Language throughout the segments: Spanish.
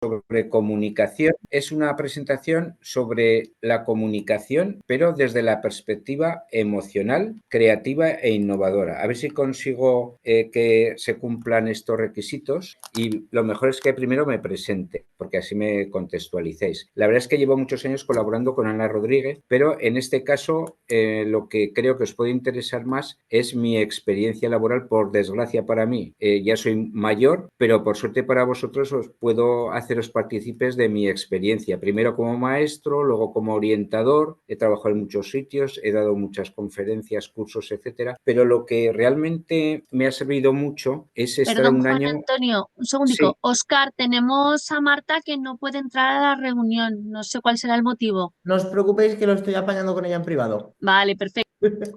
sobre comunicación. Es una presentación sobre la comunicación, pero desde la perspectiva emocional, creativa e innovadora. A ver si consigo que se cumplan estos requisitos, y lo mejor es que primero me presente, porque así me contextualicéis. La verdad es que llevo muchos años colaborando con Ana Rodríguez, pero en este caso lo que creo que os puede interesar más es mi experiencia laboral. Por desgracia para mí, ya soy mayor, pero por suerte para vosotros os puedo haceros partícipes de mi experiencia, primero como maestro, luego como orientador. He trabajado en muchos sitios, he dado muchas conferencias, cursos, etcétera, pero lo que realmente me ha servido mucho es estar Perdón, un Juan año... Antonio, un Sí. segundico. Oscar, tenemos a Marta que no puede entrar a la reunión. No sé cuál será el motivo. No os preocupéis que lo estoy apañando con ella en privado. Vale, perfecto.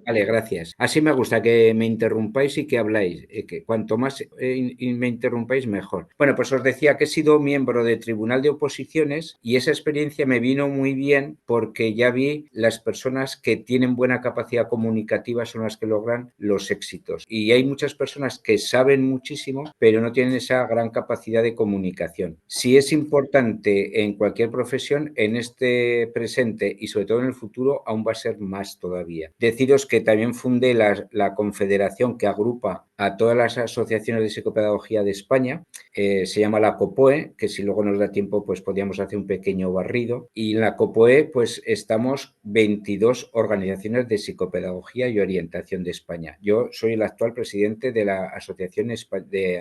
Vale, gracias. Así me gusta que me interrumpáis y que habláis. Que cuanto más me interrumpáis, mejor. Bueno, pues os decía que he sido miembro de Tribunal de Oposiciones, y esa experiencia me vino muy bien porque ya vi las personas que tienen buena capacidad comunicativa son las que logran los éxitos. Y hay muchas personas que saben muchísimo, pero no tienen esa gran capacidad de comunicación. Si es importante en cualquier profesión, en este presente y sobre todo en el futuro, aún va a ser más todavía. Deciros que también fundé la confederación que agrupa a todas las asociaciones de psicopedagogía de España. Se llama la COPOE, que si luego nos da tiempo pues podríamos hacer un pequeño barrido. Y en la COPOE pues estamos 22 organizaciones de psicopedagogía y orientación de España. Yo soy el actual presidente de la Asociación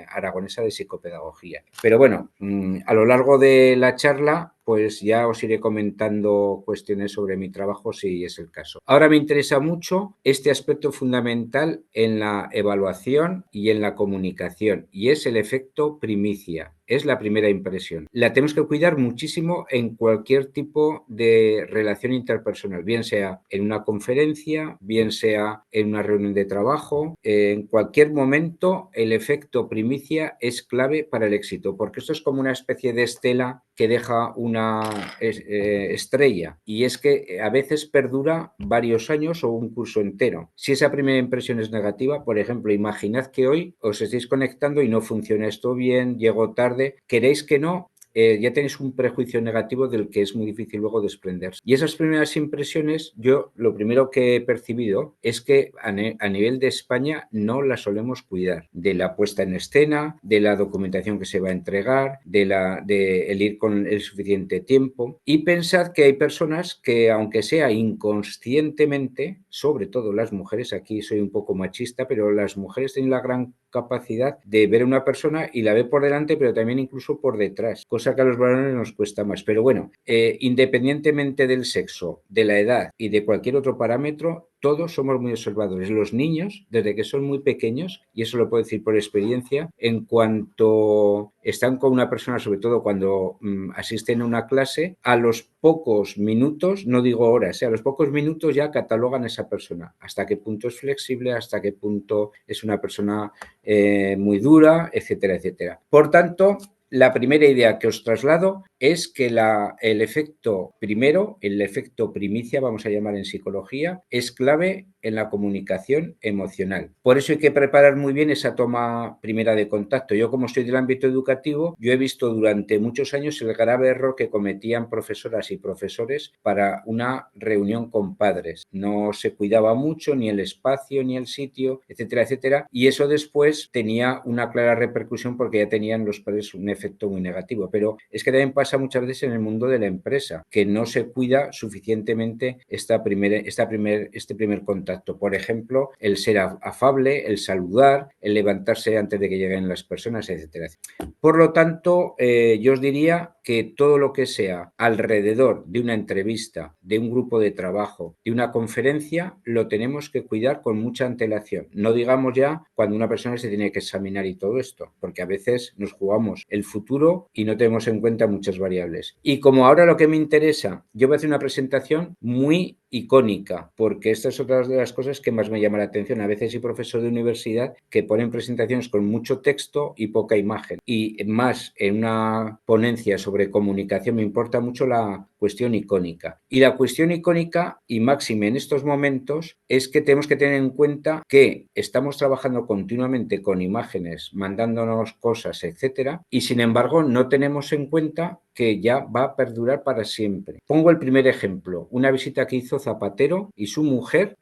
Aragonesa de Psicopedagogía. Pero bueno, a lo largo de la charla pues ya os iré comentando cuestiones sobre mi trabajo si es el caso. Ahora me interesa mucho este aspecto fundamental en la evaluación y en la comunicación, y es el efecto primicia. Es la primera impresión. La tenemos que cuidar muchísimo en cualquier tipo de relación interpersonal, bien sea en una conferencia, bien sea en una reunión de trabajo. En cualquier momento el efecto primicia es clave para el éxito, porque esto es como una especie de estela que deja una estrella, y es que a veces perdura varios años o un curso entero. Si esa primera impresión es negativa, por ejemplo, imaginad que hoy os estáis conectando y no funciona esto bien, llego tarde, queréis que no, ya tenéis un prejuicio negativo del que es muy difícil luego desprenderse. Y esas primeras impresiones, yo lo primero que he percibido es que a nivel de España no las solemos cuidar, de la puesta en escena, de la documentación que se va a entregar, de el ir con el suficiente tiempo. Y pensad que hay personas que, aunque sea inconscientemente, sobre todo las mujeres, aquí soy un poco machista, pero las mujeres tienen la gran capacidad de ver a una persona y la ve por delante, pero también incluso por detrás, cosa que a los varones nos cuesta más. Pero bueno, independientemente del sexo, de la edad y de cualquier otro parámetro, todos somos muy observadores. Los niños, desde que son muy pequeños, y eso lo puedo decir por experiencia, en cuanto están con una persona, sobre todo cuando asisten a una clase, a los pocos minutos, no digo horas, a los pocos minutos ya catalogan a esa persona. Hasta qué punto es flexible, hasta qué punto es una persona muy dura, etcétera, etcétera. Por tanto, la primera idea que os traslado es que el efecto primero, el efecto primicia, vamos a llamar en psicología, es clave en la comunicación emocional. Por eso hay que preparar muy bien esa toma primera de contacto. Yo, como soy del ámbito educativo, yo he visto durante muchos años el grave error que cometían profesoras y profesores para una reunión con padres. No se cuidaba mucho ni el espacio, ni el sitio, etcétera, etcétera, y eso después tenía una clara repercusión porque ya tenían los padres un efecto muy negativo. Pero es que también pasa muchas veces en el mundo de la empresa, que no se cuida suficientemente este primer contacto. Por ejemplo, el ser afable, el saludar, el levantarse antes de que lleguen las personas, etcétera. Por lo tanto, yo os diría que todo lo que sea alrededor de una entrevista, de un grupo de trabajo, de una conferencia, lo tenemos que cuidar con mucha antelación. No digamos ya cuando una persona se tiene que examinar y todo esto, porque a veces nos jugamos el futuro y no tenemos en cuenta muchas variables. Y como ahora lo que me interesa, yo voy a hacer una presentación muy icónica, porque esta es otra de las cosas que más me llama la atención. A veces hay profesores de universidad que ponen presentaciones con mucho texto y poca imagen, y más en una ponencia sobre sobre comunicación, me importa mucho la cuestión icónica. Y la cuestión icónica, y máxime en estos momentos, es que tenemos que tener en cuenta que estamos trabajando continuamente con imágenes, mandándonos cosas, etcétera, y sin embargo no tenemos en cuenta que ya va a perdurar para siempre. Pongo el primer ejemplo, una visita que hizo Zapatero y su mujer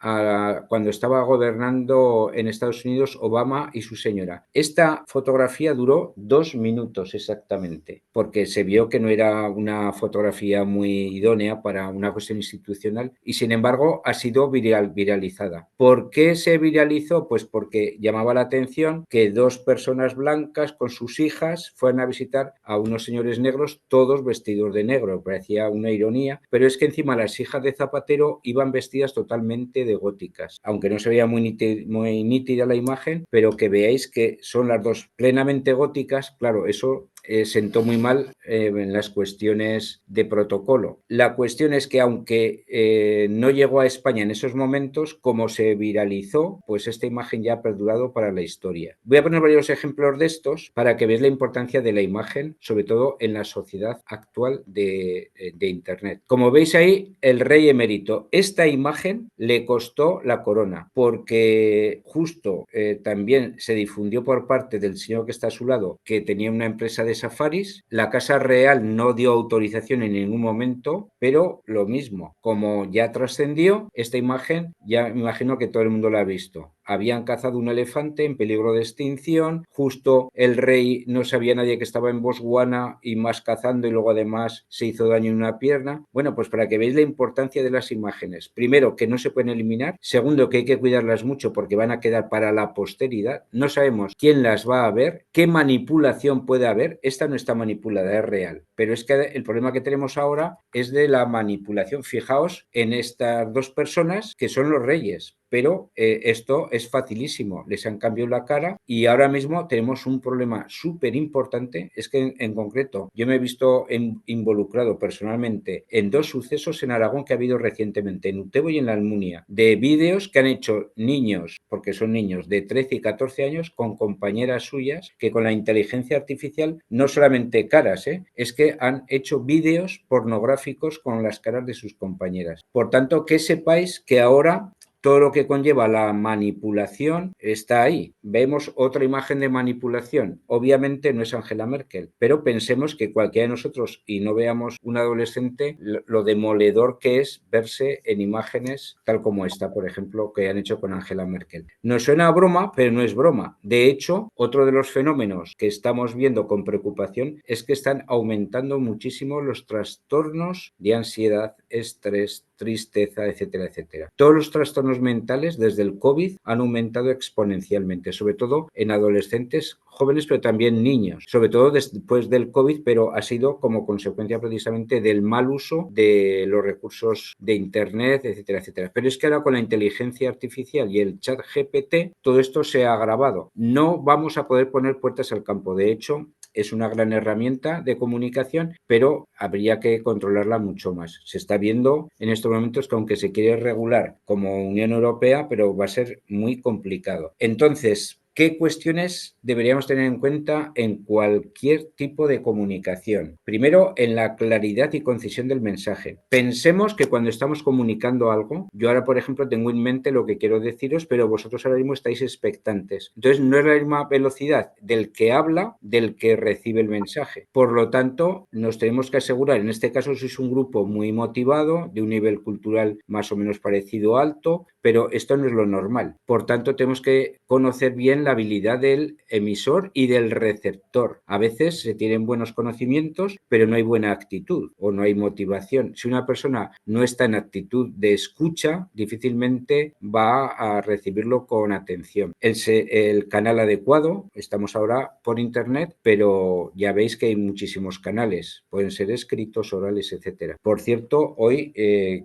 cuando estaba gobernando en Estados Unidos Obama y su señora. Esta fotografía duró 2 minutos exactamente, porque se vio que no era una fotografía muy idónea para una cuestión institucional y sin embargo ha sido viralizada. ¿Por qué se viralizó? Pues porque llamaba la atención que 2 personas blancas con sus hijas fueran a visitar a unos señores negros, todos vestidos de negro. Parecía una ironía, pero es que encima las hijas de Zapatero iban vestidas totalmente de góticas, aunque no se veía muy nítida la imagen, pero que veáis que son las 2 plenamente góticas. Claro, eso sentó muy mal en las cuestiones de protocolo. La cuestión es que aunque no llegó a España en esos momentos, como se viralizó, pues esta imagen ya ha perdurado para la historia. Voy a poner varios ejemplos de estos para que veáis la importancia de la imagen, sobre todo en la sociedad actual de Internet. Como veis ahí, el rey emérito. Esta imagen le costó la corona, porque justo también se difundió por parte del señor que está a su lado, que tenía una empresa de safaris. La Casa Real no dio autorización en ningún momento, pero lo mismo, como ya trascendió, esta imagen ya me imagino que todo el mundo la ha visto. Habían cazado un elefante en peligro de extinción, justo el rey no sabía nadie que estaba en Botswana y más cazando y luego además se hizo daño en una pierna. Bueno, pues para que veáis la importancia de las imágenes. Primero, que no se pueden eliminar. Segundo, que hay que cuidarlas mucho porque van a quedar para la posteridad. No sabemos quién las va a ver, qué manipulación puede haber. Esta no está manipulada, es real. Pero es que el problema que tenemos ahora es de la manipulación. Fijaos en estas 2 personas que son los reyes. Pero esto es facilísimo, les han cambiado la cara y ahora mismo tenemos un problema súper importante. Es que en concreto yo me he visto involucrado personalmente en 2 sucesos en Aragón que ha habido recientemente, en Utebo y en la Almunia, de vídeos que han hecho niños, porque son niños de 13 y 14 años, con compañeras suyas que con la inteligencia artificial, no solamente caras, es que han hecho vídeos pornográficos con las caras de sus compañeras. Por tanto, que sepáis que ahora todo lo que conlleva la manipulación está ahí. Vemos otra imagen de manipulación. Obviamente no es Angela Merkel, pero pensemos que cualquiera de nosotros, y no veamos un adolescente, lo demoledor que es verse en imágenes tal como esta, por ejemplo, que han hecho con Angela Merkel. Nos suena a broma, pero no es broma. De hecho, otro de los fenómenos que estamos viendo con preocupación es que están aumentando muchísimo los trastornos de ansiedad, estrés, tristeza, etcétera, etcétera. Todos los trastornos mentales desde el COVID han aumentado exponencialmente, sobre todo en adolescentes jóvenes, pero también niños, sobre todo después del COVID, pero ha sido como consecuencia precisamente del mal uso de los recursos de Internet, etcétera, etcétera. Pero es que ahora con la inteligencia artificial y el chat GPT, todo esto se ha agravado. No vamos a poder poner puertas al campo. De hecho, es una gran herramienta de comunicación, pero habría que controlarla mucho más. Se está viendo en estos momentos que aunque se quiere regular como Unión Europea, pero va a ser muy complicado. Entonces, ¿qué cuestiones deberíamos tener en cuenta en cualquier tipo de comunicación? Primero, en la claridad y concisión del mensaje. Pensemos que cuando estamos comunicando algo, yo ahora, por ejemplo, tengo en mente lo que quiero deciros, pero vosotros ahora mismo estáis expectantes. Entonces, no es la misma velocidad del que habla del que recibe el mensaje. Por lo tanto, nos tenemos que asegurar, en este caso, sois un grupo muy motivado, de un nivel cultural más o menos parecido alto, pero esto no es lo normal. Por tanto, tenemos que conocer bien la habilidad del emisor y del receptor. A veces se tienen buenos conocimientos, pero no hay buena actitud o no hay motivación. Si una persona no está en actitud de escucha, difícilmente va a recibirlo con atención. El canal adecuado, estamos ahora por Internet, pero ya veis que hay muchísimos canales. Pueden ser escritos, orales, etcétera. Por cierto, hoy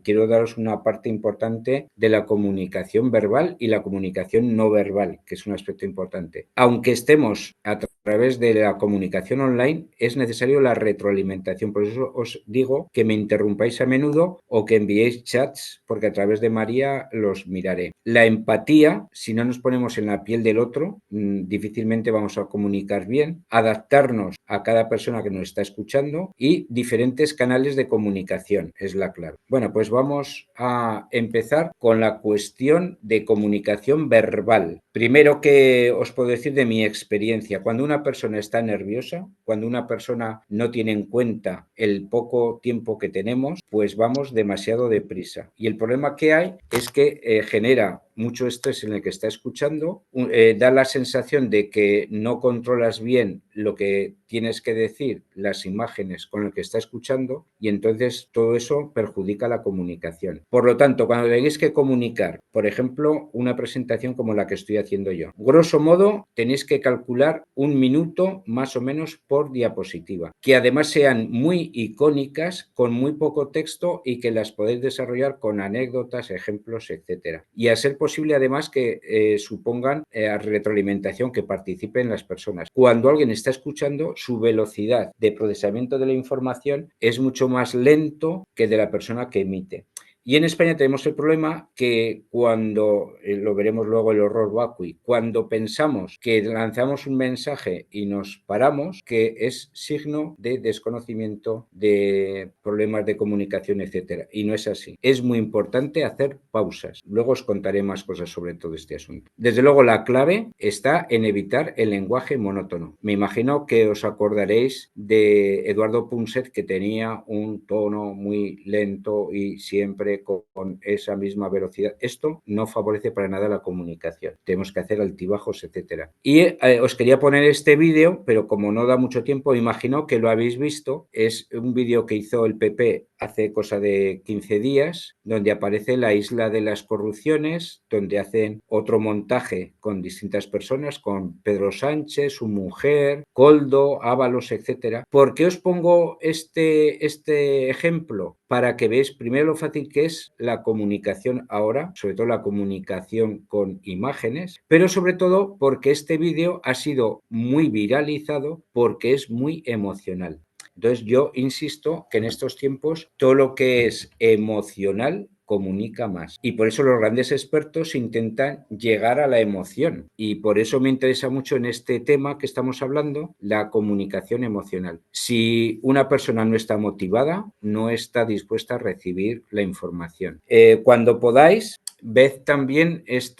quiero daros una parte importante de la comunicación verbal y la comunicación no verbal, que es un aspecto importante. Aunque estemos a través de la comunicación online, es necesario la retroalimentación. Por eso os digo que me interrumpáis a menudo o que enviéis chats, porque a través de María los miraré. La empatía, si no nos ponemos en la piel del otro, difícilmente vamos a comunicar bien. Adaptarnos a cada persona que nos está escuchando y diferentes canales de comunicación es la clave. Bueno, pues vamos a empezar con la cuestión de comunicación verbal. Primero, que os puedo decir de mi experiencia, cuando una persona está nerviosa, cuando una persona no tiene en cuenta el poco tiempo que tenemos, pues vamos demasiado deprisa. Y el problema que hay es que genera mucho estrés en el que está escuchando, da la sensación de que no controlas bien lo que tienes que decir, las imágenes con el que está escuchando, y entonces todo eso perjudica la comunicación. Por lo tanto, cuando tengáis que comunicar, por ejemplo, una presentación como la que estoy haciendo yo, grosso modo tenéis que calcular 1 minuto más o menos por diapositiva, que además sean muy icónicas, con muy poco texto y que las podéis desarrollar con anécdotas, ejemplos, etcétera. Y a ser posible además que supongan retroalimentación, que participen las personas. Cuando alguien está escuchando, su velocidad de procesamiento de la información es mucho más lento que de la persona que emite. Y en España tenemos el problema que cuando, lo veremos luego el horror vacui, cuando pensamos que lanzamos un mensaje y nos paramos, que es signo de desconocimiento, de problemas de comunicación, etcétera. Y no es así. Es muy importante hacer pausas. Luego os contaré más cosas sobre todo este asunto. Desde luego, la clave está en evitar el lenguaje monótono. Me imagino que os acordaréis de Eduardo Punset, que tenía un tono muy lento y siempre con esa misma velocidad. Esto no favorece para nada la comunicación. Tenemos que hacer altibajos, etcétera. Y os quería poner este vídeo, pero como no da mucho tiempo, imagino que lo habéis visto. Es un vídeo que hizo el PP hace cosa de 15 días, donde aparece la isla de las corrupciones, donde hacen otro montaje con distintas personas, con Pedro Sánchez, su mujer, Koldo, Ábalos, etcétera. ¿Por qué os pongo este ejemplo? Para que veáis primero lo fácil que es la comunicación ahora, sobre todo la comunicación con imágenes, pero sobre todo porque este vídeo ha sido muy viralizado porque es muy emocional. Entonces yo insisto que en estos tiempos todo lo que es emocional comunica más. Y por eso los grandes expertos intentan llegar a la emoción. Y por eso me interesa mucho en este tema que estamos hablando, la comunicación emocional. Si una persona no está motivada, no está dispuesta a recibir la información. Cuando podáis, ved también es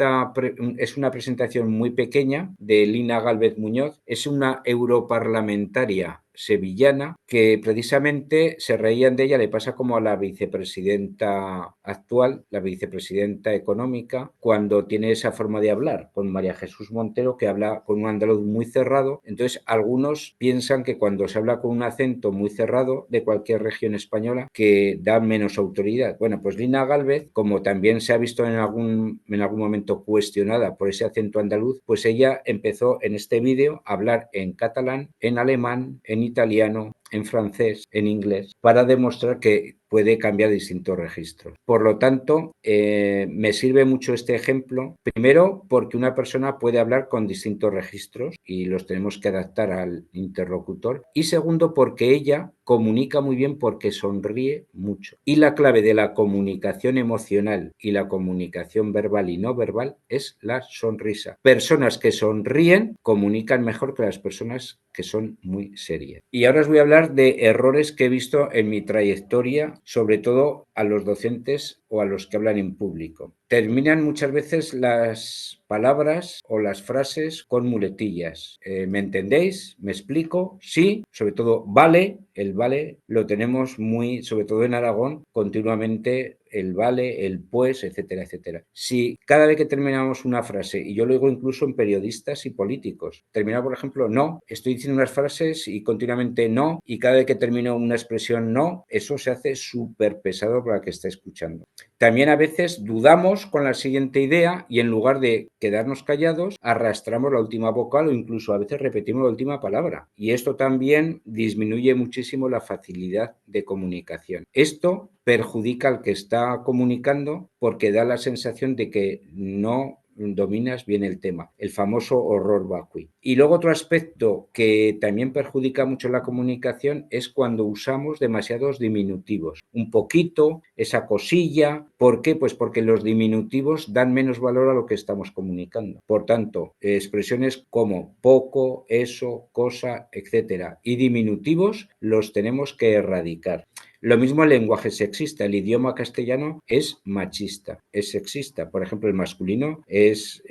una presentación muy pequeña de Lina Gálvez Muñoz. Es una europarlamentaria sevillana que precisamente se reían de ella, le pasa como a la vicepresidenta actual, la vicepresidenta económica, cuando tiene esa forma de hablar, con María Jesús Montero, que habla con un andaluz muy cerrado. Entonces algunos piensan que cuando se habla con un acento muy cerrado de cualquier región española, que da menos autoridad. Bueno, pues Lina Gálvez, como también se ha visto en algún momento cuestionada por ese acento andaluz, pues ella empezó en este vídeo a hablar en catalán, en alemán, en italiano, en francés, en inglés, para demostrar que puede cambiar distintos registros. Por lo tanto, me sirve mucho este ejemplo, primero porque una persona puede hablar con distintos registros y los tenemos que adaptar al interlocutor, y segundo porque ella comunica muy bien porque sonríe mucho. Y la clave de la comunicación emocional y la comunicación verbal y no verbal es la sonrisa. Personas que sonríen comunican mejor que las personas que son muy serias. Y ahora os voy a hablar de errores que he visto en mi trayectoria, sobre todo a los docentes o a los que hablan en público. Terminan muchas veces las palabras o las frases con muletillas. ¿Me entendéis? ¿Me explico? Sí, sobre todo vale. El vale lo tenemos muy, sobre todo en Aragón, continuamente el vale, el pues, etcétera, etcétera. Si cada vez que terminamos una frase, y yo lo digo incluso en periodistas y políticos, termina, por ejemplo, no, estoy diciendo unas frases y continuamente no, y cada vez que termino una expresión no, eso se hace súper pesado para el que está escuchando. También a veces dudamos con la siguiente idea y en lugar de quedarnos callados, arrastramos la última vocal o incluso a veces repetimos la última palabra. Y esto también disminuye muchísimo la facilidad de comunicación. Esto perjudica al que está comunicando porque da la sensación de que no dominas bien el tema, el famoso horror vacui. Y luego otro aspecto que también perjudica mucho la comunicación es cuando usamos demasiados diminutivos. Un poquito, esa cosilla. ¿Por qué? Pues porque los diminutivos dan menos valor a lo que estamos comunicando. Por tanto, expresiones como poco, eso, cosa, etcétera, y diminutivos los tenemos que erradicar. Lo mismo el lenguaje sexista. El idioma castellano es machista, es sexista. Por ejemplo, el masculino es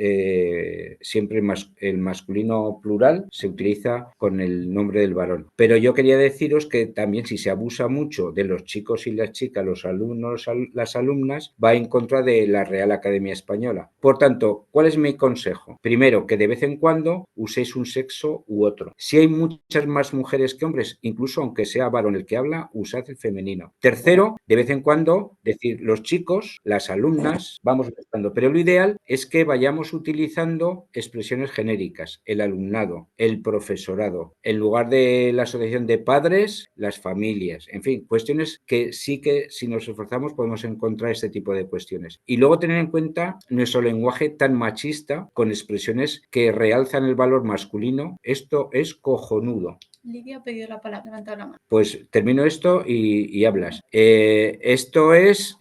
siempre el masculino plural se utiliza con el nombre del varón. Pero yo quería deciros que también si se abusa mucho de los chicos y las chicas, los alumnos, las alumnas, va en contra de la Real Academia Española. Por tanto, ¿cuál es mi consejo? Primero, que de vez en cuando uséis un sexo u otro. Si hay muchas más mujeres que hombres, incluso aunque sea varón el que habla, usad el femenino. Tercero, de vez en cuando decir los chicos, las alumnas, vamos mezclando, pero lo ideal es que vayamos utilizando expresiones genéricas, el alumnado, el profesorado, en lugar de la asociación de padres, las familias, en fin, cuestiones que sí que si nos esforzamos podemos encontrar este tipo de cuestiones. Y luego tener en cuenta nuestro lenguaje tan machista con expresiones que realzan el valor masculino. Esto es cojonudo. Lidia ha pedido la palabra, levanta la mano. Pues termino esto y hablas. Esto es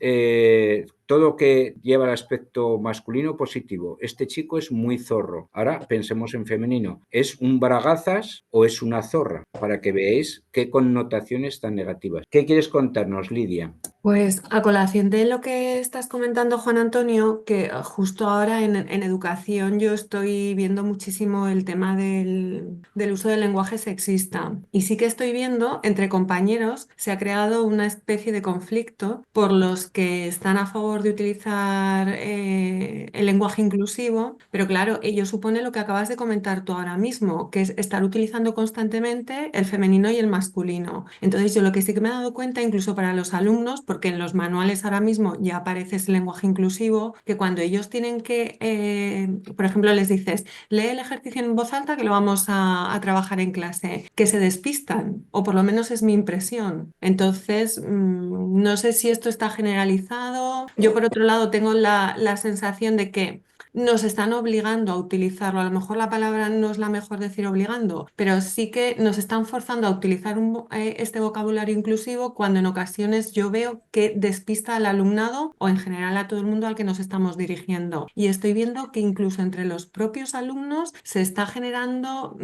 todo que lleva el aspecto masculino positivo. Este chico es muy zorro. Ahora pensemos en femenino. ¿Es un bragazas o es una zorra? Para que veáis qué connotaciones tan negativas. ¿Qué quieres contarnos, Lidia? Pues a colación de lo que estás comentando, Juan Antonio, que justo ahora en educación yo estoy viendo muchísimo el tema del uso del lenguaje sexista. Y sí que estoy viendo, entre compañeros, se ha creado una especie de conflicto por los que están a favor de utilizar el lenguaje inclusivo, pero claro, ello supone lo que acabas de comentar tú ahora mismo, que es estar utilizando constantemente el femenino y el masculino. Entonces yo lo que sí que me he dado cuenta, incluso para los alumnos, porque en los manuales ahora mismo ya aparece ese lenguaje inclusivo, que cuando ellos tienen que, por ejemplo, les dices, lee el ejercicio en voz alta que lo vamos a trabajar en clase, que se despistan, o por lo menos es mi impresión. Entonces, no sé si esto está generalizado. Yo, por otro lado, tengo la sensación de que nos están obligando a utilizarlo. A lo mejor la palabra no es la mejor decir obligando, pero sí que nos están forzando a utilizar este vocabulario inclusivo cuando en ocasiones yo veo que despista al alumnado o en general a todo el mundo al que nos estamos dirigiendo. Y estoy viendo que incluso entre los propios alumnos se está generando,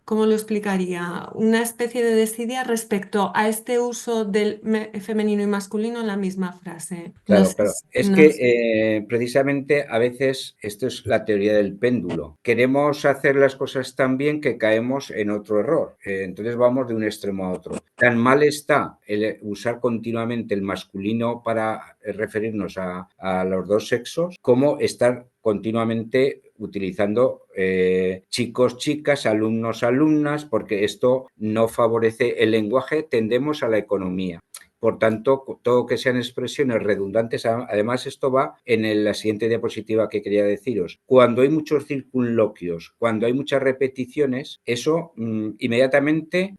¿cómo lo explicaría? Una especie de desidia respecto a este uso del femenino y masculino en la misma frase. Claro, No sé claro. Es no que sé. precisamente a veces esto es la teoría del péndulo. Queremos hacer las cosas tan bien que caemos en otro error. Entonces vamos de un extremo a otro. Tan mal está el usar continuamente el masculino para referirnos a los dos sexos como estar continuamente utilizando chicos, chicas, alumnos, alumnas, porque esto no favorece el lenguaje, tendemos a la economía. Por tanto, todo que sean expresiones redundantes, además esto va en la siguiente diapositiva que quería deciros. Cuando hay muchos circunloquios, cuando hay muchas repeticiones, eso inmediatamente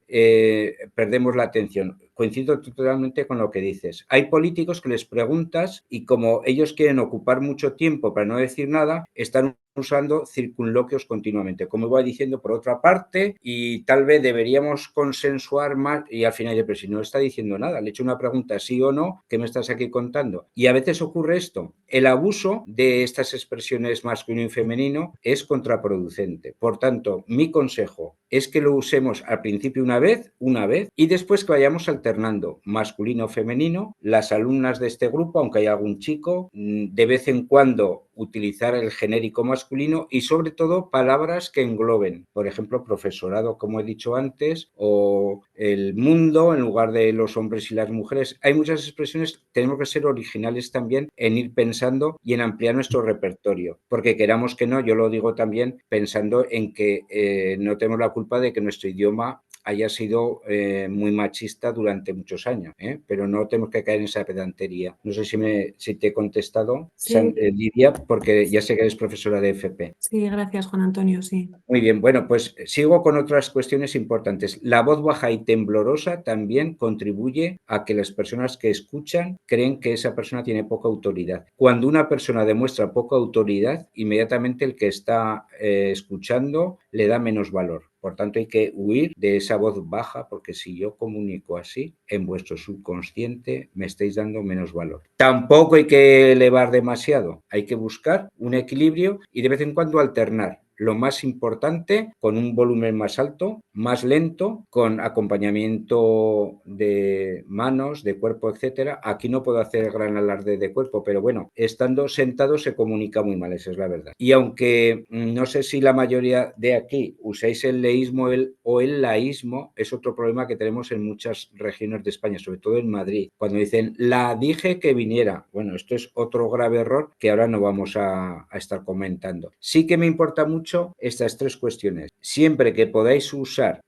perdemos la atención. Coincido totalmente con lo que dices. Hay políticos que les preguntas y como ellos quieren ocupar mucho tiempo para no decir nada, están usando circunloquios continuamente, como iba diciendo por otra parte, y tal vez deberíamos consensuar más, y al final, pero si no está diciendo nada, le he hecho una pregunta sí o no, ¿qué me estás aquí contando? Y a veces ocurre esto, el abuso de estas expresiones masculino y femenino es contraproducente. Por tanto, mi consejo es que lo usemos al principio una vez, y después que vayamos alternando masculino, femenino, las alumnas de este grupo, aunque haya algún chico, de vez en cuando utilizar el genérico masculino y sobre todo palabras que engloben, por ejemplo, profesorado, como he dicho antes, o el mundo en lugar de los hombres y las mujeres. Hay muchas expresiones, tenemos que ser originales también en ir pensando y en ampliar nuestro repertorio, porque queramos que no, yo lo digo también pensando en que no tenemos la culpa de que nuestro idioma haya sido muy machista durante muchos años, pero no tenemos que caer en esa pedantería. No sé si te he contestado, Sí. Lidia, porque ya sé que eres profesora de FP. Sí, gracias, Juan Antonio, sí. Muy bien, bueno, pues sigo con otras cuestiones importantes. La voz baja y temblorosa también contribuye a que las personas que escuchan creen que esa persona tiene poca autoridad. Cuando una persona demuestra poca autoridad, inmediatamente el que está escuchando le da menos valor. Por tanto, hay que huir de esa voz baja, porque si yo comunico así, en vuestro subconsciente me estáis dando menos valor. Tampoco hay que elevar demasiado, hay que buscar un equilibrio y de vez en cuando alternar. Lo más importante, con un volumen más alto, más lento, con acompañamiento de manos, de cuerpo, etcétera. Aquí no puedo hacer gran alarde de cuerpo, pero bueno, estando sentado se comunica muy mal, esa es la verdad. Y aunque no sé si la mayoría de aquí usáis el leísmo o el laísmo, es otro problema que tenemos en muchas regiones de España, sobre todo en Madrid, cuando dicen, la dije que viniera. Bueno, esto es otro grave error que ahora no vamos a estar comentando. Sí que me importa mucho estas tres cuestiones. Siempre que podáis usar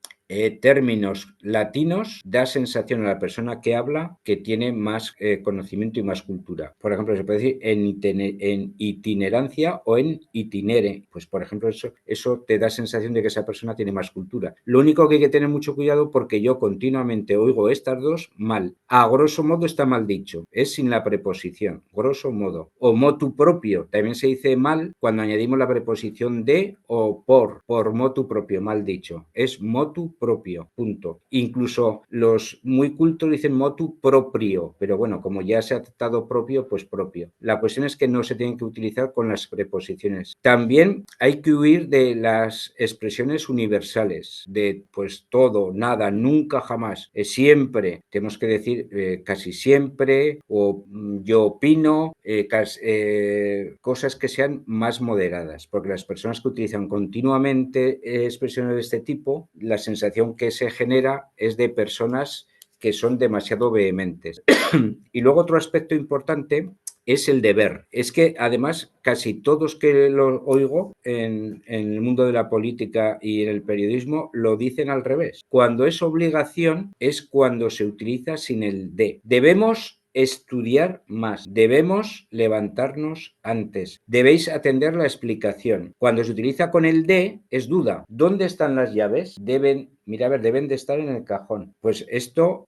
términos latinos, da sensación a la persona que habla que tiene más conocimiento y más cultura. Por ejemplo, se puede decir en itinerancia o en itinere. Pues, por ejemplo, eso te da sensación de que esa persona tiene más cultura. Lo único que hay que tener mucho cuidado, porque yo continuamente oigo estas dos mal. A grosso modo está mal dicho. Es sin la preposición. Grosso modo. O motu propio. También se dice mal cuando añadimos la preposición de o por motu propio. Mal dicho. Es motu propio, punto. Incluso los muy cultos dicen motu proprio, pero bueno, como ya se ha tratado propio, pues propio. La cuestión es que no se tienen que utilizar con las preposiciones. También hay que huir de las expresiones universales, de pues todo, nada, nunca, jamás, siempre. Tenemos que decir casi siempre o yo opino, cosas que sean más moderadas, porque las personas que utilizan continuamente expresiones de este tipo, la sensación que se genera es de personas que son demasiado vehementes. Y luego otro aspecto importante es el deber. Es que además casi todos que lo oigo en el mundo de la política y en el periodismo lo dicen al revés. Cuando es obligación es cuando se utiliza sin el de. Debemos estudiar más. Debemos levantarnos antes. Debéis atender la explicación. Cuando se utiliza con el de, es duda. ¿Dónde están las llaves? Deben de estar en el cajón. Pues esto,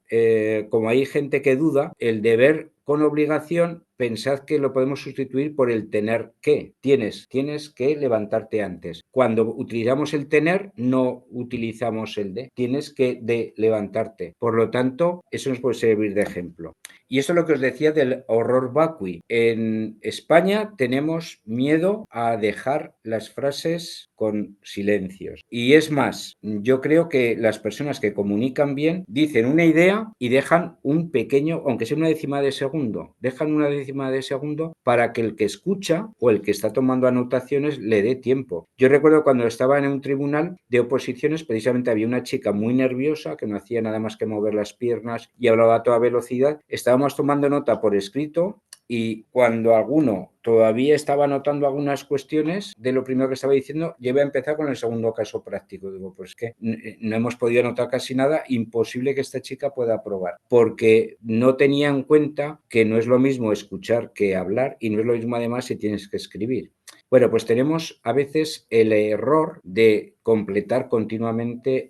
como hay gente que duda, el deber con obligación, pensad que lo podemos sustituir por el tener que. Tienes que levantarte antes. Cuando utilizamos el tener, no utilizamos el de. Tienes que de levantarte. Por lo tanto, eso nos puede servir de ejemplo. Y eso es lo que os decía del horror vacui. En España tenemos miedo a dejar las frases con silencios. Y es más, yo creo que las personas que comunican bien dicen una idea y dejan un pequeño, aunque sea una décima de segundo, dejan una décima de segundo para que el que escucha o el que está tomando anotaciones le dé tiempo. Yo recuerdo cuando estaba en un tribunal de oposiciones, precisamente había una chica muy nerviosa que no hacía nada más que mover las piernas y hablaba a toda velocidad. Estábamos tomando nota por escrito y cuando alguno todavía estaba anotando algunas cuestiones de lo primero que estaba diciendo, yo iba a empezar con el segundo caso práctico. Digo, pues que no hemos podido anotar casi nada, imposible que esta chica pueda aprobar, porque no tenía en cuenta que no es lo mismo escuchar que hablar y no es lo mismo además si tienes que escribir. Bueno, pues tenemos a veces el error de completar continuamente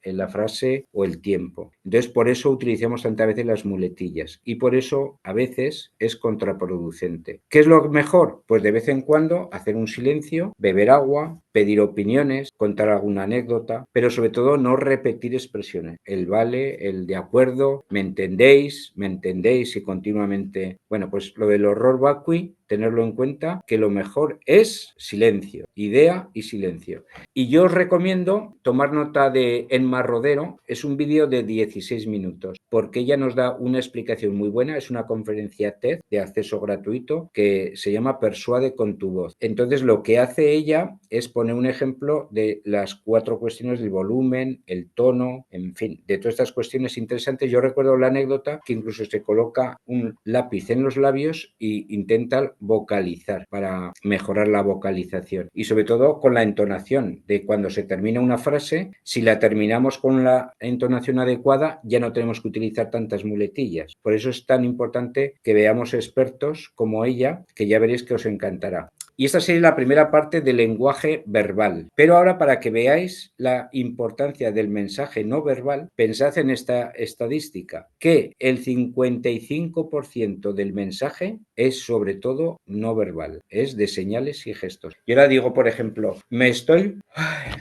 la frase o el tiempo. Entonces, por eso utilizamos tantas veces las muletillas y por eso a veces es contraproducente. ¿Qué es lo mejor? Pues de vez en cuando hacer un silencio, beber agua, pedir opiniones, contar alguna anécdota, pero sobre todo no repetir expresiones. El vale, el de acuerdo, me entendéis y continuamente. Bueno, pues lo del horror vacui, tenerlo en cuenta, que lo mejor es silencio, idea y silencio. Y yo os recomiendo tomar nota de Enma Rodero, es un vídeo de 16 minutos, porque ella nos da una explicación muy buena, es una conferencia TED de acceso gratuito que se llama Persuade con tu voz. Entonces lo que hace ella es poner un ejemplo de las 4 cuestiones del volumen, el tono, en fin, de todas estas cuestiones interesantes. Yo recuerdo la anécdota que incluso se coloca un lápiz en los labios e intenta vocalizar para mejorar la vocalización y sobre todo con la entonación de cuando cuando se termina una frase, si la terminamos con la entonación adecuada, ya no tenemos que utilizar tantas muletillas. Por eso es tan importante que veamos expertos como ella, que ya veréis que os encantará. Y esta sería la primera parte del lenguaje verbal. Pero ahora, para que veáis la importancia del mensaje no verbal, pensad en esta estadística, que el 55% del mensaje es sobre todo no verbal, es de señales y gestos. Yo ahora digo, por ejemplo, me estoy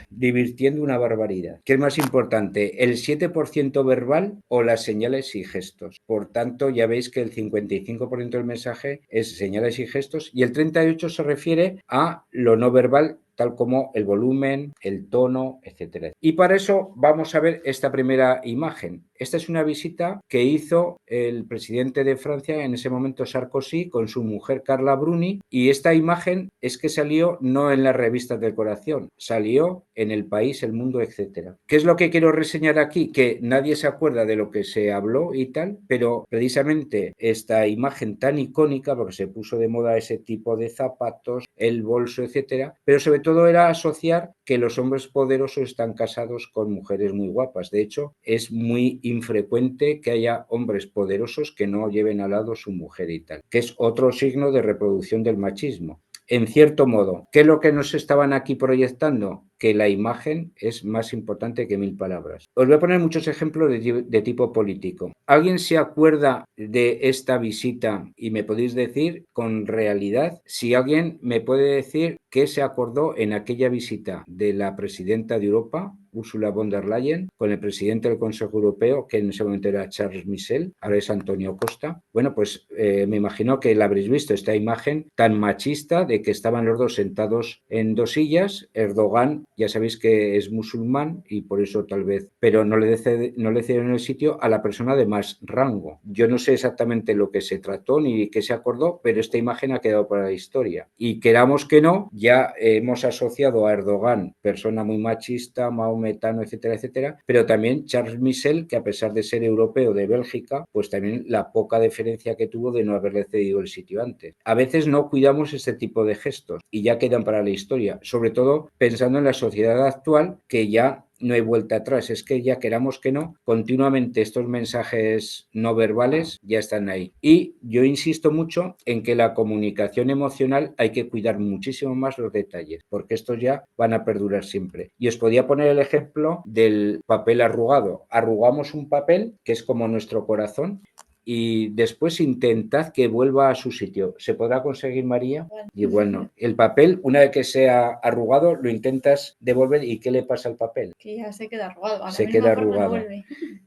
divirtiendo una barbaridad. ¿Qué es más importante, el 7% verbal o las señales y gestos? Por tanto, ya veis que el 55% del mensaje es señales y gestos y el 38% se refiere a lo no verbal, tal como el volumen, el tono, etc. Y para eso vamos a ver esta primera imagen. Esta es una visita que hizo el presidente de Francia, en ese momento Sarkozy, con su mujer Carla Bruni, y esta imagen es que salió no en las revistas del corazón, salió en El País, El Mundo, etc. ¿Qué es lo que quiero reseñar aquí? Que nadie se acuerda de lo que se habló y tal, pero precisamente esta imagen tan icónica, porque se puso de moda ese tipo de zapatos, el bolso, etc., pero sobre todo era asociar que los hombres poderosos están casados con mujeres muy guapas. De hecho, es muy infrecuente que haya hombres poderosos que no lleven al lado su mujer y tal, que es otro signo de reproducción del machismo. En cierto modo, ¿qué es lo que nos estaban aquí proyectando? Que la imagen es más importante que 1000 palabras. Os voy a poner muchos ejemplos de tipo político. ¿Alguien se acuerda de esta visita y me podéis decir con realidad si alguien me puede decir qué se acordó en aquella visita de la presidenta de Europa, Ursula von der Leyen, con el presidente del Consejo Europeo, que en ese momento era Charles Michel, ahora es Antonio Costa? Bueno, pues me imagino que la habréis visto, esta imagen tan machista de que estaban los dos sentados en dos sillas. Erdogan, ya sabéis que es musulmán y por eso tal vez, pero no le cedieron el sitio a la persona de más rango. Yo no sé exactamente lo que se trató ni qué se acordó, pero esta imagen ha quedado para la historia. Y queramos que no, ya hemos asociado a Erdogan, persona muy machista, maometano, etcétera, etcétera, pero también Charles Michel, que a pesar de ser europeo de Bélgica, pues también la poca deferencia que tuvo de no haberle cedido el sitio antes. A veces no cuidamos este tipo de gestos y ya quedan para la historia, sobre todo pensando en la sociedad actual, que ya no hay vuelta atrás. Es que ya queramos que no, continuamente estos mensajes no verbales ya están ahí. Y yo insisto mucho en que la comunicación emocional hay que cuidar muchísimo más los detalles, porque estos ya van a perdurar siempre. Y os podía poner el ejemplo del papel arrugado. Arrugamos un papel que es como nuestro corazón y después intentad que vuelva a su sitio. ¿Se podrá conseguir, María? Y bueno, el papel, una vez que sea arrugado, lo intentas devolver y ¿qué le pasa al papel? Que ya se queda arrugado. Se queda arrugado.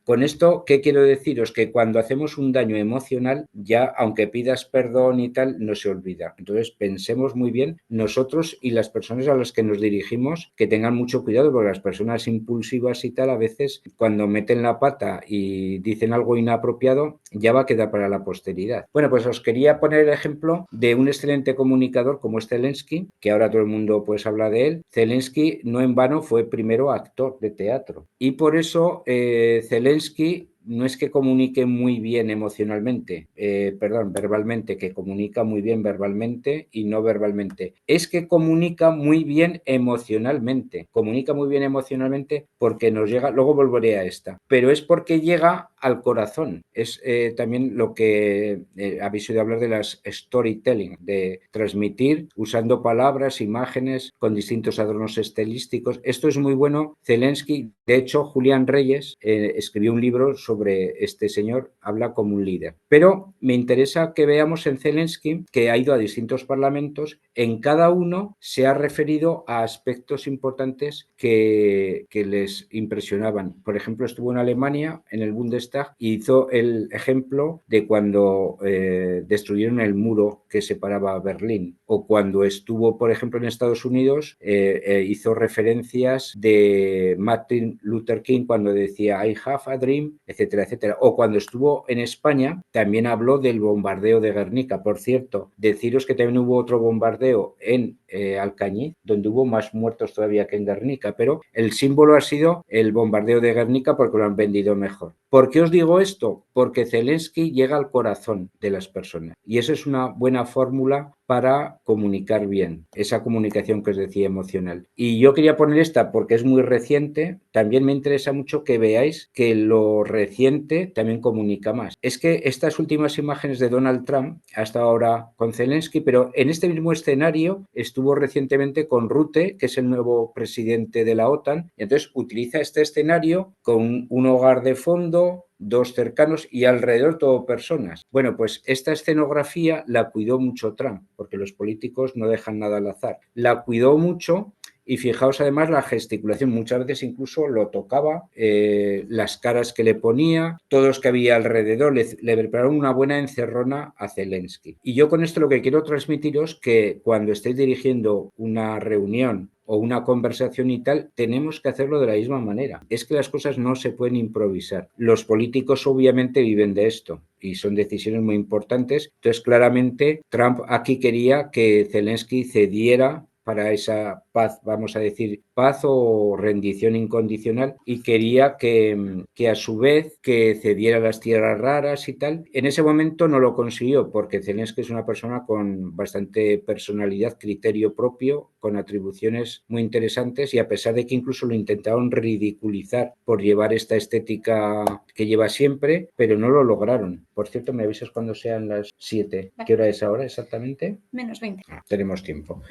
Con esto, ¿qué quiero deciros? Que cuando hacemos un daño emocional, ya aunque pidas perdón y tal, no se olvida. Entonces, pensemos muy bien nosotros y las personas a las que nos dirigimos, que tengan mucho cuidado, porque las personas impulsivas y tal, a veces cuando meten la pata y dicen algo inapropiado, ya va a quedar para la posteridad. Bueno, pues os quería poner el ejemplo de un excelente comunicador como es Zelensky, que ahora todo el mundo pues habla de él. Zelensky no en vano fue primero actor de teatro y por eso Zelensky no es que comunique muy bien emocionalmente, verbalmente, que comunica muy bien verbalmente y no verbalmente. Es que comunica muy bien emocionalmente. Comunica muy bien emocionalmente porque nos llega, luego volveré a esta, pero es porque llega al corazón. Es también lo que habéis oído hablar de las storytelling, de transmitir usando palabras, imágenes, con distintos adornos estilísticos. Esto es muy bueno. Zelensky, de hecho, Julián Reyes escribió un libro sobre este señor, habla como un líder. Pero me interesa que veamos en Zelensky, que ha ido a distintos parlamentos, en cada uno se ha referido a aspectos importantes que les impresionaban. Por ejemplo, estuvo en Alemania, en el Bundestag, y hizo el ejemplo de cuando destruyeron el muro que separaba Berlín. O cuando estuvo, por ejemplo, en Estados Unidos, hizo referencias de Martin Luther King cuando decía I have a dream, etcétera, etcétera. O cuando estuvo en España, también habló del bombardeo de Guernica. Por cierto, deciros que también hubo otro bombardeo en Alcañiz, donde hubo más muertos todavía que en Guernica, pero el símbolo ha sido el bombardeo de Guernica porque lo han vendido mejor. ¿Por qué os digo esto? Porque Zelensky llega al corazón de las personas y esa es una buena fórmula para comunicar bien, esa comunicación que os decía emocional. Y yo quería poner esta porque es muy reciente, también me interesa mucho que veáis que lo reciente también comunica más. Es que estas últimas imágenes de Donald Trump, hasta ahora con Zelensky, pero en este mismo escenario estuvo recientemente con Rutte, que es el nuevo presidente de la OTAN, y entonces utiliza este escenario con un hogar de fondo, 2 cercanos y alrededor todo personas. Bueno, pues esta escenografía la cuidó mucho Trump, porque los políticos no dejan nada al azar. La cuidó mucho. Y fijaos además la gesticulación, muchas veces incluso lo tocaba, las caras que le ponía, todos que había alrededor, le prepararon una buena encerrona a Zelensky. Y yo con esto lo que quiero transmitiros que cuando estéis dirigiendo una reunión o una conversación y tal, tenemos que hacerlo de la misma manera. Es que las cosas no se pueden improvisar. Los políticos obviamente viven de esto y son decisiones muy importantes. Entonces, claramente, Trump aquí quería que Zelensky cediera para esa paz, vamos a decir, paz o rendición incondicional, y quería que a su vez que cediera las tierras raras y tal. En ese momento no lo consiguió porque Zelensky es una persona con bastante personalidad, criterio propio, con atribuciones muy interesantes, y a pesar de que incluso lo intentaron ridiculizar por llevar esta estética que lleva siempre, pero no lo lograron. Por cierto, me avisas cuando sean las 7. Vale. ¿Qué hora es ahora exactamente? Menos 20. Tenemos tiempo.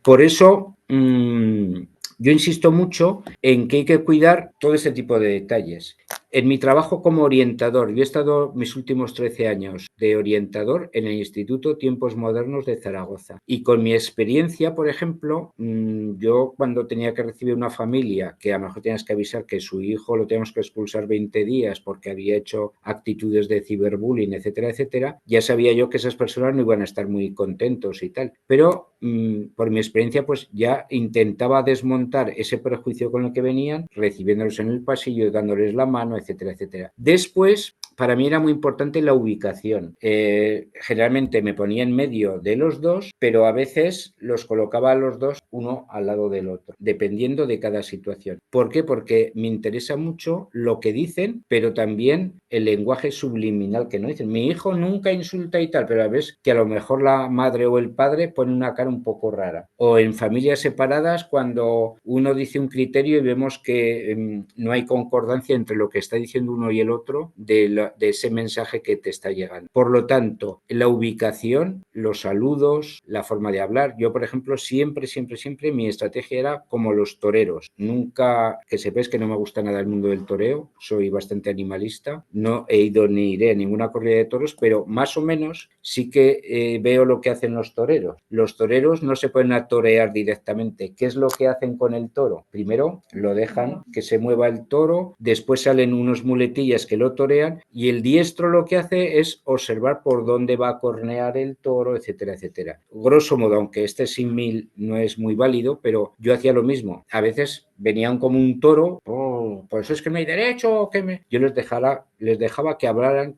Por eso, yo insisto mucho en que hay que cuidar todo ese tipo de detalles. En mi trabajo como orientador, yo he estado mis últimos 13 años de orientador en el Instituto Tiempos Modernos de Zaragoza. Y con mi experiencia, por ejemplo, yo cuando tenía que recibir una familia que a lo mejor tenías que avisar que su hijo lo teníamos que expulsar 20 días porque había hecho actitudes de ciberbullying, etcétera, etcétera, ya sabía yo que esas personas no iban a estar muy contentos y tal. Pero por mi experiencia, pues ya intentaba desmontar ese prejuicio con el que venían, recibiéndolos en el pasillo, dándoles la mano, etcétera, etcétera. Después, para mí era muy importante la ubicación. Generalmente me ponía en medio de los dos, pero a veces los colocaba a los dos uno al lado del otro, dependiendo de cada situación. ¿Por qué? Porque me interesa mucho lo que dicen, pero también el lenguaje subliminal que no dicen. Mi hijo nunca insulta y tal, pero a veces que a lo mejor la madre o el padre pone una cara un poco rara. O en familias separadas, cuando uno dice un criterio y vemos que no hay concordancia entre lo que está diciendo uno y el otro de ese mensaje que te está llegando. Por lo tanto, la ubicación, los saludos, la forma de hablar. Yo, por ejemplo, siempre mi estrategia era como los toreros. Nunca, que sepáis que no me gusta nada el mundo del toreo, soy bastante animalista, no he ido ni iré a ninguna corrida de toros, pero más o menos sí que veo lo que hacen los toreros. Los toreros no se pueden a torear directamente. ¿Qué es lo que hacen con el toro? Primero lo dejan que se mueva el toro, después salen unos muletillas que lo torean, y el diestro lo que hace es observar por dónde va a cornear el toro, etcétera, etcétera. Grosso modo, aunque este símil no es muy válido, pero yo hacía lo mismo. A veces venían como un toro, pues es que no hay derecho, yo les dejaba que hablaran,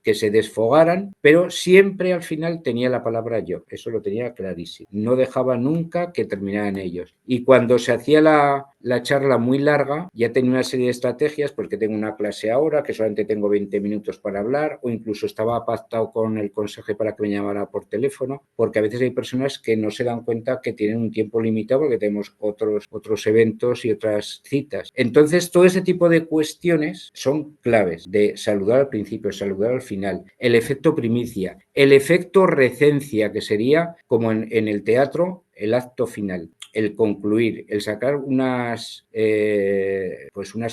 que se desfogaran, pero siempre al final tenía la palabra yo, eso lo tenía clarísimo. No dejaba nunca que terminaran ellos. Y cuando se hacía la charla muy larga, ya tenía una serie de estrategias, porque tengo una clase ahora, que solamente tengo 20 minutos para hablar, o incluso estaba pactado con el consejo para que me llamara por teléfono, porque a veces hay personas que no se dan cuenta que tienen un tiempo limitado porque tenemos otros eventos y otras citas. Entonces, todo ese tipo de cuestiones son claves, de saludar al principio, saludar al final, el efecto primicia, el efecto recencia, que sería como en el teatro, el acto final, el concluir, el sacar unas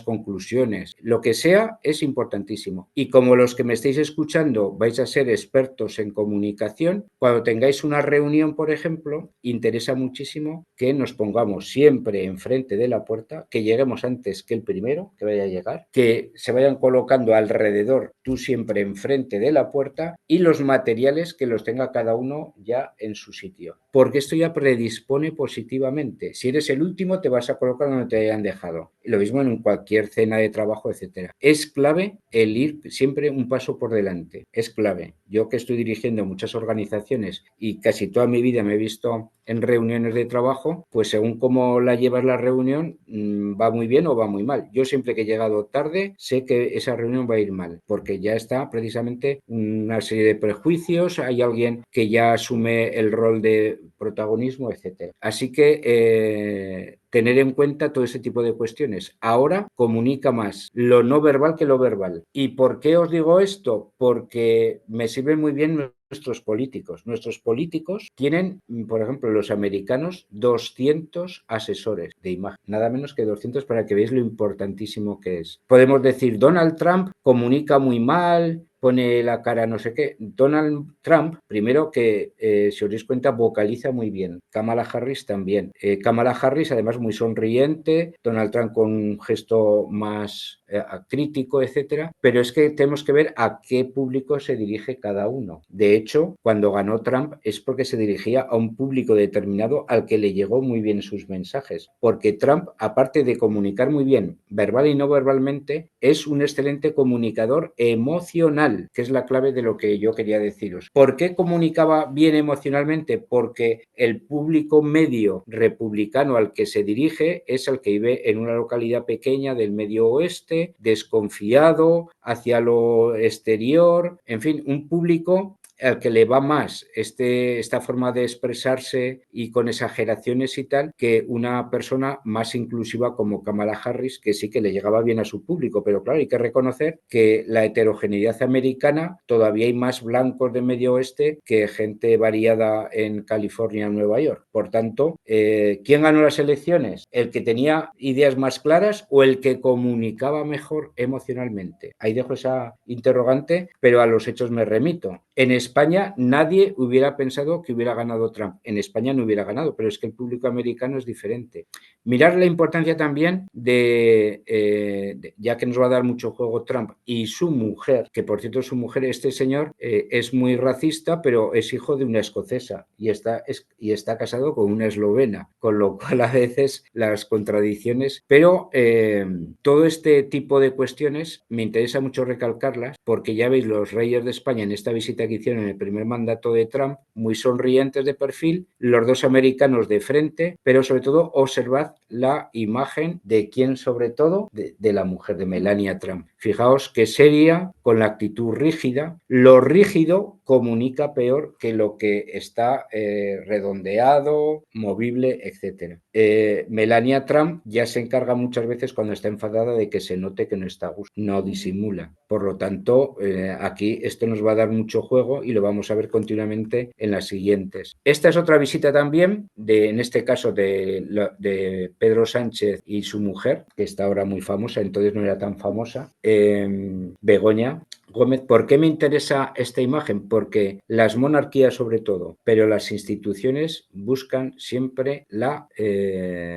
conclusiones, lo que sea, es importantísimo. Y como los que me estáis escuchando vais a ser expertos en comunicación, cuando tengáis una reunión, por ejemplo, interesa muchísimo que nos pongamos siempre enfrente de la puerta, que lleguemos antes que el primero que vaya a llegar, que se vayan colocando alrededor, tú siempre enfrente de la puerta, y los materiales que los tenga cada uno ya en su sitio. Porque esto ya predispone positivamente. Si eres el último, te vas a colocar donde te hayan dejado. Lo mismo en cualquier cena de trabajo, etcétera. Es clave el ir siempre un paso por delante. Es clave. Yo, que estoy dirigiendo muchas organizaciones y casi toda mi vida me he visto en reuniones de trabajo, pues según cómo la llevas la reunión, va muy bien o va muy mal. Yo siempre que he llegado tarde sé que esa reunión va a ir mal, porque ya está precisamente una serie de prejuicios, hay alguien que ya asume el rol de protagonismo, etcétera. Así que tener en cuenta todo ese tipo de cuestiones. Ahora comunica más lo no verbal que lo verbal. ¿Y por qué os digo esto? Porque me sirven muy bien nuestros políticos. Nuestros políticos tienen, por ejemplo, los americanos, 200 asesores de imagen. Nada menos que 200 para que veáis lo importantísimo que es. Podemos decir, Donald Trump comunica muy mal, pone la cara no sé qué. Donald Trump, primero que, si os dais cuenta, vocaliza muy bien. Kamala Harris también. Kamala Harris, además, muy sonriente. Donald Trump con un gesto más crítico, etcétera. Pero es que tenemos que ver a qué público se dirige cada uno. De hecho, cuando ganó Trump es porque se dirigía a un público determinado al que le llegó muy bien sus mensajes. Porque Trump, aparte de comunicar muy bien, verbal y no verbalmente, es un excelente comunicador emocional, que es la clave de lo que yo quería deciros. ¿Por qué comunicaba bien emocionalmente? Porque el público medio republicano al que se dirige es el que vive en una localidad pequeña del medio oeste, desconfiado, hacia lo exterior, en fin, un público al que le va más esta forma de expresarse y con exageraciones y tal, que una persona más inclusiva como Kamala Harris, que sí que le llegaba bien a su público. Pero claro, hay que reconocer que la heterogeneidad americana, todavía hay más blancos de medio oeste que gente variada en California o Nueva York. Por tanto, ¿quién ganó las elecciones? ¿El que tenía ideas más claras o el que comunicaba mejor emocionalmente? Ahí dejo esa interrogante, pero a los hechos me remito. En España nadie hubiera pensado que hubiera ganado Trump. En España no hubiera ganado, pero es que el público americano es diferente. Mirar la importancia también ya que nos va a dar mucho juego Trump y su mujer, que por cierto su mujer, este señor, es muy racista, pero es hijo de una escocesa y está casado con una eslovena, con lo cual a veces las contradicciones, pero todo este tipo de cuestiones me interesa mucho recalcarlas, porque ya veis los reyes de España en esta visita que hicieron en el primer mandato de Trump, muy sonrientes de perfil, los dos americanos de frente, pero sobre todo observad la imagen de quién, sobre todo, de la mujer de Melania Trump. Fijaos que seria, con la actitud rígida. Lo rígido comunica peor que lo que está redondeado, movible, etc. Melania Trump ya se encarga muchas veces cuando está enfadada de que se note que no está a gusto, no disimula. Por lo tanto, aquí esto nos va a dar mucho juego y lo vamos a ver continuamente en las siguientes. Esta es otra visita también, en este caso de Pedro Sánchez y su mujer, que está ahora muy famosa, entonces no era tan famosa, Begoña Gómez. ¿Por qué me interesa esta imagen? Porque las monarquías sobre todo, pero las instituciones buscan siempre la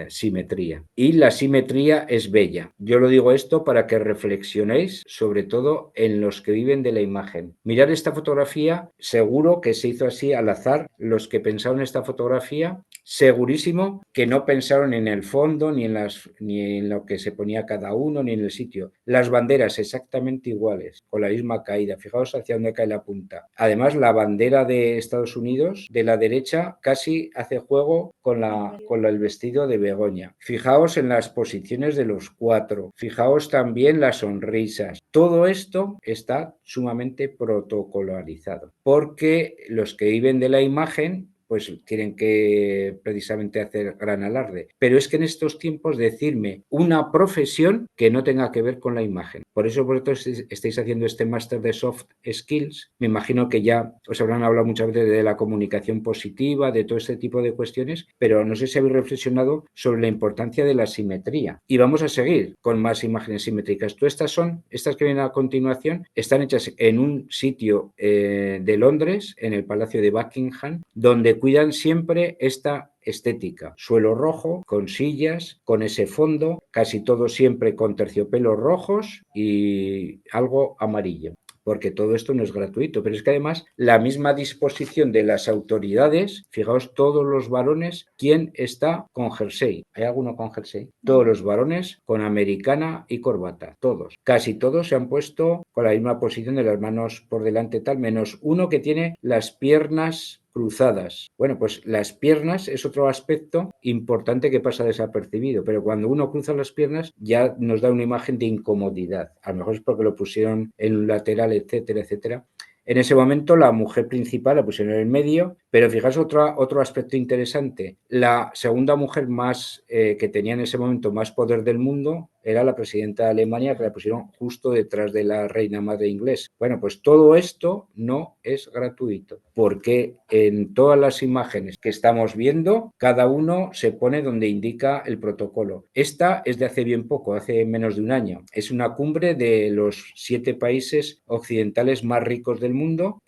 simetría. Y la simetría es bella. Yo lo digo esto para que reflexionéis sobre todo en los que viven de la imagen. Mirad esta fotografía, seguro que se hizo así al azar. Los que pensaron en esta fotografía, segurísimo que no pensaron en el fondo, ni en lo que se ponía cada uno, ni en el sitio. Las banderas exactamente iguales, con la misma caída. Fijaos hacia dónde cae la punta. Además, la bandera de Estados Unidos, de la derecha, casi hace juego con el vestido de Begoña. Fijaos en las posiciones de los cuatro. Fijaos también las sonrisas. Todo esto está sumamente protocolarizado, porque los que viven de la imagen pues tienen que precisamente hacer gran alarde. Pero es que en estos tiempos decirme una profesión que no tenga que ver con la imagen. Por eso vosotros estáis haciendo este máster de soft skills. Me imagino que ya os habrán hablado muchas veces de la comunicación positiva, de todo este tipo de cuestiones, pero no sé si habéis reflexionado sobre la importancia de la simetría. Y vamos a seguir con más imágenes simétricas. Estas que vienen a continuación, están hechas en un sitio de Londres, en el Palacio de Buckingham, donde cuidan siempre esta estética. Suelo rojo, con sillas, con ese fondo, casi todo siempre con terciopelos rojos y algo amarillo, porque todo esto no es gratuito, pero es que además la misma disposición de las autoridades, fijaos todos los varones, ¿quién está con jersey? ¿Hay alguno con jersey? Todos los varones con americana y corbata, todos. Casi todos se han puesto con la misma posición de las manos por delante tal, menos uno que tiene las piernas cruzadas. Bueno, pues las piernas es otro aspecto importante que pasa desapercibido, pero cuando uno cruza las piernas ya nos da una imagen de incomodidad. A lo mejor es porque lo pusieron en un lateral, etcétera, etcétera. En ese momento la mujer principal la pusieron en el medio, pero fijaos otro aspecto interesante. La segunda mujer más que tenía en ese momento más poder del mundo era la presidenta de Alemania, que la pusieron justo detrás de la reina madre inglesa. Bueno, pues todo esto no es gratuito, porque en todas las imágenes que estamos viendo, cada uno se pone donde indica el protocolo. Esta es de hace bien poco, hace menos de un año. Es una cumbre de los 7 países occidentales más ricos del mundo.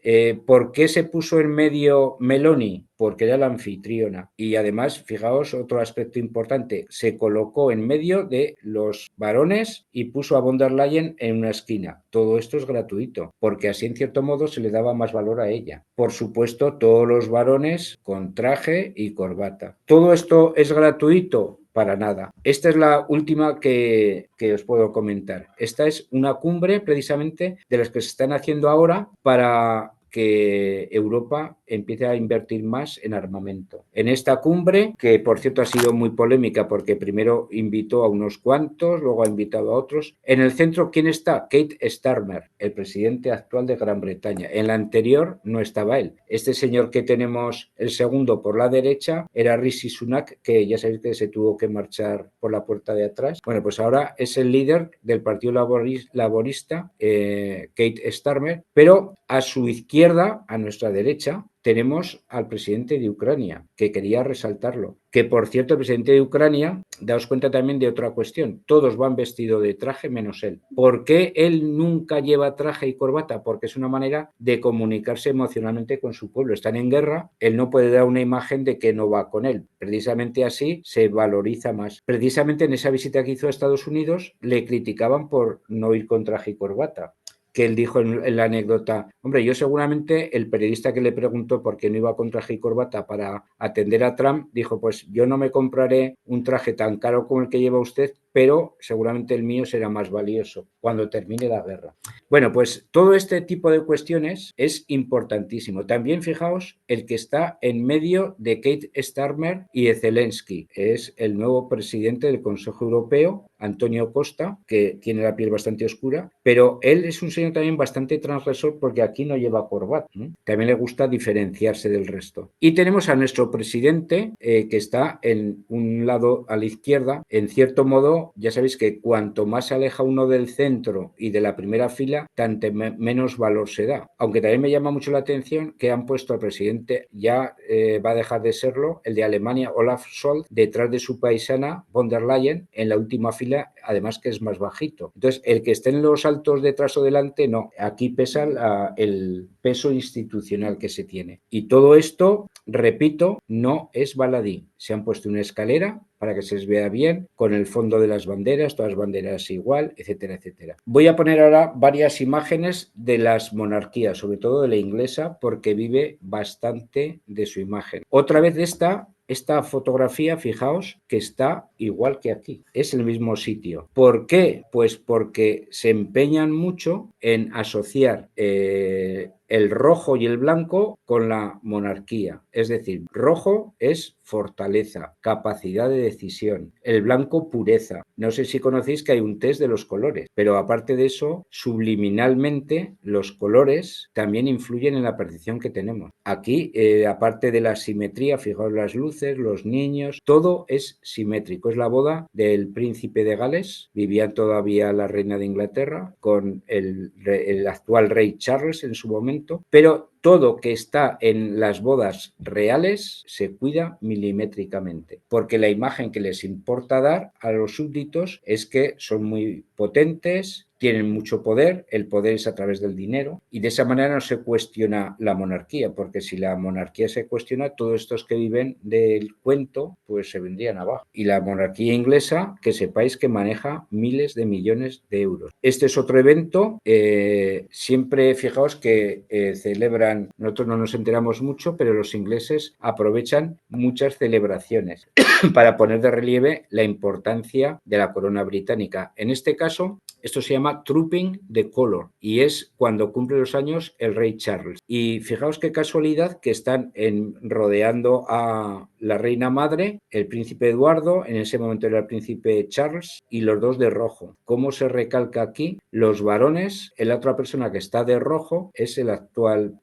¿Por qué se puso en medio Meloni? Porque era la anfitriona. Y además, fijaos, otro aspecto importante, se colocó en medio de los varones y puso a von der Leyen en una esquina. Todo esto es gratuito, porque así en cierto modo se le daba más valor a ella. Por supuesto, todos los varones con traje y corbata. ¿Todo esto es gratuito? Para nada. Esta es la última que os puedo comentar. Esta es una cumbre precisamente de las que se están haciendo ahora para que Europa empiece a invertir más en armamento. En esta cumbre, que por cierto ha sido muy polémica porque primero invitó a unos cuantos, luego ha invitado a otros. En el centro, ¿quién está? Keir Starmer, el presidente actual de Gran Bretaña. En la anterior no estaba él. Este señor que tenemos, el segundo por la derecha, era Rishi Sunak, que ya sabéis que se tuvo que marchar por la puerta de atrás. Bueno, pues ahora es el líder del Partido Laborista, Keir Starmer, pero a su izquierda, a nuestra derecha, tenemos al presidente de Ucrania, que quería resaltarlo. Que, por cierto, el presidente de Ucrania, daos cuenta también de otra cuestión. Todos van vestidos de traje menos él. ¿Por qué él nunca lleva traje y corbata? Porque es una manera de comunicarse emocionalmente con su pueblo. Están en guerra, él no puede dar una imagen de que no va con él. Precisamente así se valoriza más. Precisamente en esa visita que hizo a Estados Unidos, le criticaban por no ir con traje y corbata. Que él dijo en la anécdota, hombre, yo seguramente el periodista que le preguntó por qué no iba con traje y corbata para atender a Trump, dijo, pues yo no me compraré un traje tan caro como el que lleva usted, pero seguramente el mío será más valioso cuando termine la guerra. Bueno, pues todo este tipo de cuestiones es importantísimo. También fijaos el que está en medio de Keir Starmer y de Zelensky, es el nuevo presidente del Consejo Europeo, Antonio Costa, que tiene la piel bastante oscura, pero él es un señor también bastante transgresor porque aquí no lleva corbata, ¿no? También le gusta diferenciarse del resto. Y tenemos a nuestro presidente que está en un lado a la izquierda. En cierto modo, ya sabéis que cuanto más se aleja uno del centro y de la primera fila, tanto menos valor se da. Aunque también me llama mucho la atención que han puesto al presidente, ya va a dejar de serlo, el de Alemania, Olaf Scholz, detrás de su paisana von der Leyen, en la última fila, además que es más bajito. Entonces, el que esté en los altos detrás o delante, no. Aquí pesa el peso institucional que se tiene. Y todo esto, repito, no es baladí. Se han puesto una escalera para que se les vea bien, con el fondo de las banderas, todas las banderas igual, etcétera, etcétera. Voy a poner ahora varias imágenes de las monarquías, sobre todo de la inglesa, porque vive bastante de su imagen. Otra vez esta fotografía, fijaos que está igual que aquí, es el mismo sitio. ¿Por qué? Pues porque se empeñan mucho en asociar el rojo y el blanco con la monarquía. Es decir, rojo es fortaleza, capacidad de decisión. El blanco, pureza. No sé si conocéis que hay un test de los colores, pero aparte de eso, subliminalmente, los colores también influyen en la percepción que tenemos. Aquí, aparte de la simetría, fijaos las luces, los niños, todo es simétrico. Es la boda del príncipe de Gales, vivía todavía la reina de Inglaterra, con el actual rey Charles en su momento, pero todo que está en las bodas reales se cuida milimétricamente, porque la imagen que les importa dar a los súbditos es que son muy potentes, tienen mucho poder, el poder es a través del dinero y de esa manera no se cuestiona la monarquía, porque si la monarquía se cuestiona, todos estos que viven del cuento pues se vendrían abajo. Y la monarquía inglesa, que sepáis que maneja miles de millones de euros. Este es otro evento, siempre fijaos que celebran, nosotros no nos enteramos mucho, pero los ingleses aprovechan muchas celebraciones para poner de relieve la importancia de la corona británica. En este caso, Esto se llama Trooping the Color y es cuando cumple los años el rey Charles. Y fijaos qué casualidad que están rodeando a la reina madre, el príncipe Eduardo, en ese momento era el príncipe Charles, y los dos de rojo. ¿Cómo se recalca aquí? Los varones, la otra persona que está de rojo es el actual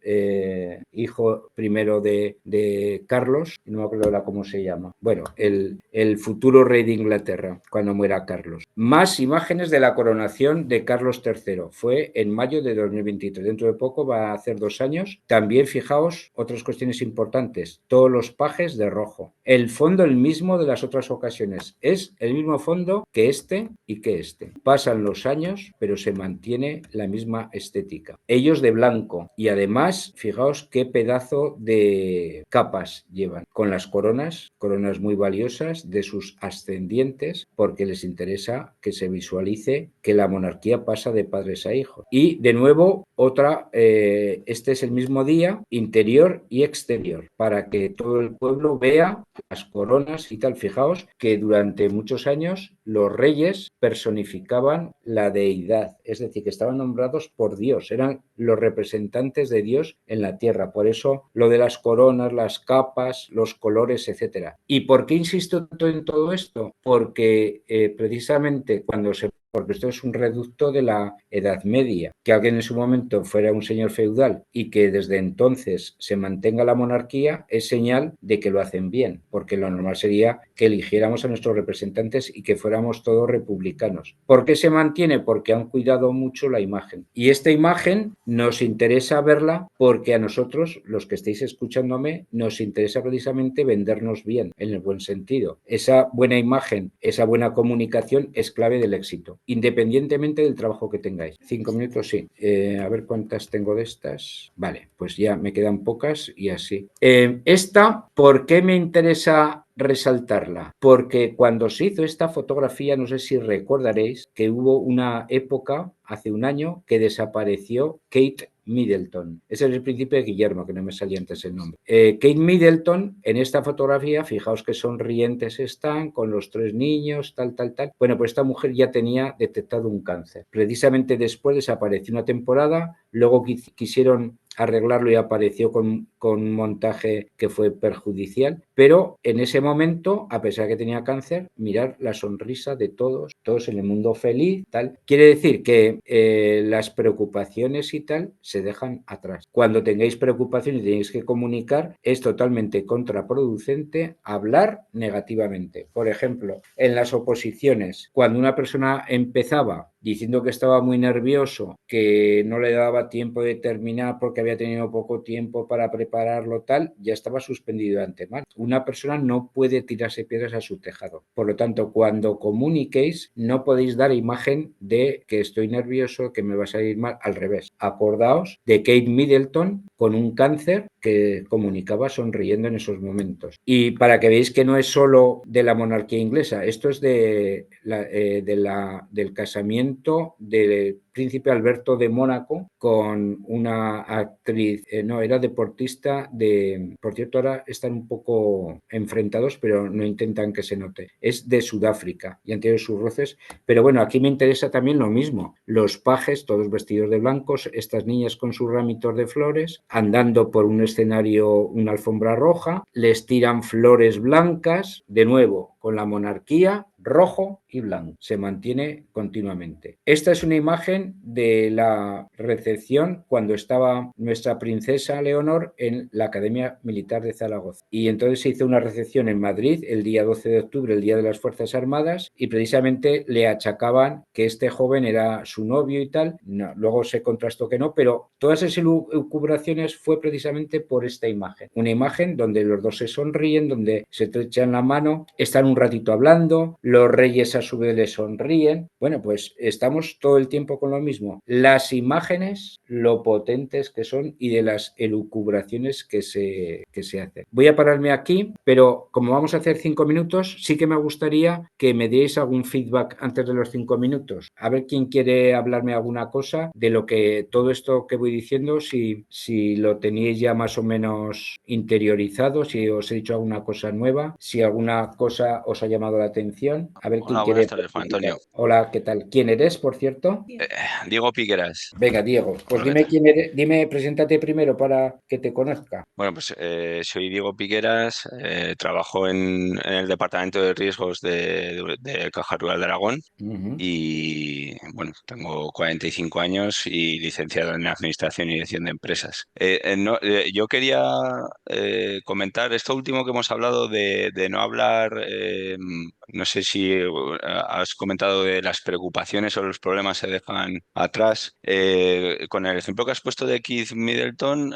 hijo primero de Carlos, no me acuerdo ahora cómo se llama. Bueno, el futuro rey de Inglaterra, cuando muera Carlos. Más imágenes de la coronación de Carlos III. Fue en mayo de 2023. Dentro de poco va a hacer 2 años. También, fijaos, otras cuestiones importantes. Todos los pajes de rojo. El fondo el mismo de las otras ocasiones. Es el mismo fondo que este y que este. Pasan los años, pero se mantiene la misma estética. Ellos de blanco. Y además, fijaos qué pedazo de capas llevan. Con las coronas muy valiosas de sus ascendientes, porque les interesa que se visualice que la monarquía pasa de padres a hijos. Y de nuevo, este es el mismo día, interior y exterior, para que todo el pueblo vea las coronas y tal. Fijaos que durante muchos años los reyes personificaban la deidad, es decir, que estaban nombrados por Dios, eran los representantes de Dios en la tierra. Por eso lo de las coronas, las capas, los colores, etcétera. ¿Y por qué insisto en todo esto? Porque precisamente porque esto es un reducto de la Edad Media, que alguien en su momento fuera un señor feudal y que desde entonces se mantenga la monarquía es señal de que lo hacen bien, porque lo normal sería que eligiéramos a nuestros representantes y que fuéramos todos republicanos. ¿Por qué se mantiene? Porque han cuidado mucho la imagen. Y esta imagen nos interesa verla porque a nosotros, los que estéis escuchándome, nos interesa precisamente vendernos bien, en el buen sentido. Esa buena imagen, esa buena comunicación es clave del éxito, independientemente del trabajo que tengáis. 5 minutos, sí. A ver cuántas tengo de estas. Vale, pues ya me quedan pocas y así. Esta, ¿por qué me interesa resaltarla? Porque cuando se hizo esta fotografía, no sé si recordaréis que hubo una época, hace un año, que desapareció Kate Middleton. Ese es el príncipe Guillermo, que no me salía antes el nombre. Kate Middleton, en esta fotografía, fijaos que sonrientes están, con los 3 niños, tal. Bueno, pues esta mujer ya tenía detectado un cáncer. Precisamente después desapareció una temporada, luego quisieron arreglarlo y apareció con un montaje que fue perjudicial, pero en ese momento, a pesar de que tenía cáncer, mirar la sonrisa de todos en el mundo feliz, tal. Quiere decir que las preocupaciones y tal se dejan atrás. Cuando tengáis preocupaciones y tenéis que comunicar, es totalmente contraproducente hablar negativamente. Por ejemplo, en las oposiciones, cuando una persona empezaba diciendo que estaba muy nervioso, que no le daba tiempo de terminar porque había tenido poco tiempo para prepararlo, tal, ya estaba suspendido de antemano. Una persona no puede tirarse piedras a su tejado. Por lo tanto, cuando comuniquéis, no podéis dar imagen de que estoy nervioso, que me va a salir mal. Al revés. Acordaos de Kate Middleton con un cáncer que comunicaba sonriendo en esos momentos. Y para que veáis que no es solo de la monarquía inglesa, esto es del casamiento del príncipe Alberto de Mónaco con una actriz, era deportista por cierto, ahora están un poco enfrentados, pero no intentan que se note. Es de Sudáfrica y han tenido sus roces, pero bueno, aquí me interesa también lo mismo. Los pajes, todos vestidos de blancos, estas niñas con sus ramitos de flores, andando por un escenario, una alfombra roja, les tiran flores blancas, de nuevo, con la monarquía, rojo y blanco. Se mantiene continuamente. Esta es una imagen de la recepción cuando estaba nuestra princesa Leonor en la Academia Militar de Zaragoza. Y entonces se hizo una recepción en Madrid el día 12 de octubre, el Día de las Fuerzas Armadas, y precisamente le achacaban que este joven era su novio y tal. No, luego se contrastó que no, pero todas esas elucubraciones fue precisamente por esta imagen. Una imagen donde los dos se sonríen, donde se estrechan la mano, están un ratito hablando, los reyes a su vez le sonríen. Bueno, pues estamos todo el tiempo con lo mismo. Las imágenes, lo potentes que son y de las elucubraciones que se hacen. Voy a pararme aquí, pero como vamos a hacer 5 minutos, sí que me gustaría que me deis algún feedback antes de los 5 minutos. A ver quién quiere hablarme alguna cosa de lo que todo esto que voy diciendo, si lo teníais ya más o menos interiorizado, si os he dicho alguna cosa nueva, si alguna cosa os ha llamado la atención. A ver quién quiere quiere... buenas tardes, Juan Antonio. Hola, ¿qué tal? ¿Quién eres, por cierto? Diego Piqueras. Venga, Diego, pues dime quién eres, dime, preséntate primero para que te conozca. Bueno, pues soy Diego Piqueras, trabajo en el Departamento de Riesgos de Caja Rural de Aragón y, bueno, tengo 45 años y licenciado en Administración y Dirección de Empresas. Yo quería comentar esto último que hemos hablado de no hablar, no sé si has comentado de las preocupaciones o los problemas se dejan atrás. Con el ejemplo que has puesto de Keith Middleton,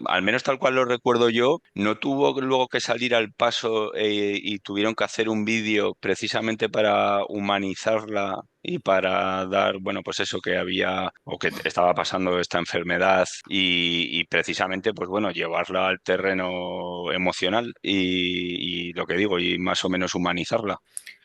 al menos tal cual lo recuerdo yo, no tuvo luego que salir al paso y tuvieron que hacer un vídeo precisamente para humanizarla y para dar, bueno, pues eso que había o que estaba pasando esta enfermedad y precisamente, pues bueno, llevarla al terreno emocional y lo que digo, y más o menos humanizarla.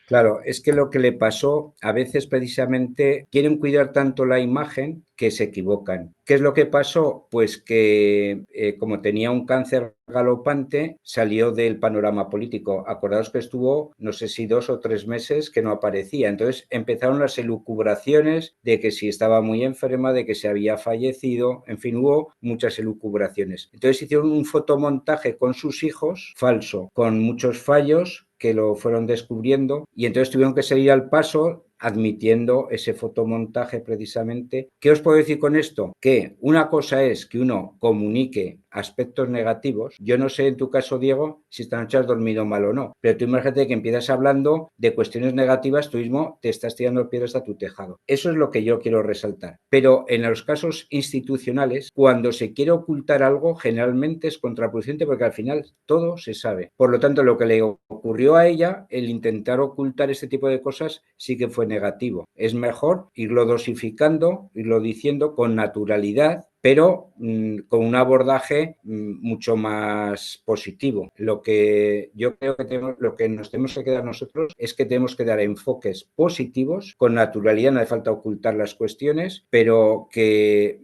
Claro, es que lo que le pasó, a veces precisamente quieren cuidar tanto la imagen que se equivocan. ¿Qué es lo que pasó? Pues que como tenía un cáncer galopante, salió del panorama político. Acordaos que estuvo, no sé si 2 o 3 meses que no aparecía. Entonces empezaron las elucubraciones de que si estaba muy enferma, de que se había fallecido, en fin, hubo muchas elucubraciones. Entonces hicieron un fotomontaje con sus hijos, falso, con muchos fallos, que lo fueron descubriendo y entonces tuvieron que salir al paso admitiendo ese fotomontaje precisamente. ¿Qué os puedo decir con esto? Que una cosa es que uno comunique aspectos negativos. Yo no sé en tu caso, Diego, si esta noche has dormido mal o no, pero tú imagínate que empiezas hablando de cuestiones negativas, tú mismo te estás tirando piedras a tu tejado. Eso es lo que yo quiero resaltar. Pero en los casos institucionales, cuando se quiere ocultar algo, generalmente es contraproducente porque al final todo se sabe. Por lo tanto, lo que le ocurrió a ella, el intentar ocultar este tipo de cosas, sí que fue negativo. Es mejor irlo dosificando, irlo diciendo con naturalidad, pero con un abordaje mucho más positivo. Lo que yo creo que lo que nos tenemos que quedar nosotros es que tenemos que dar enfoques positivos, con naturalidad, no hace falta ocultar las cuestiones, pero que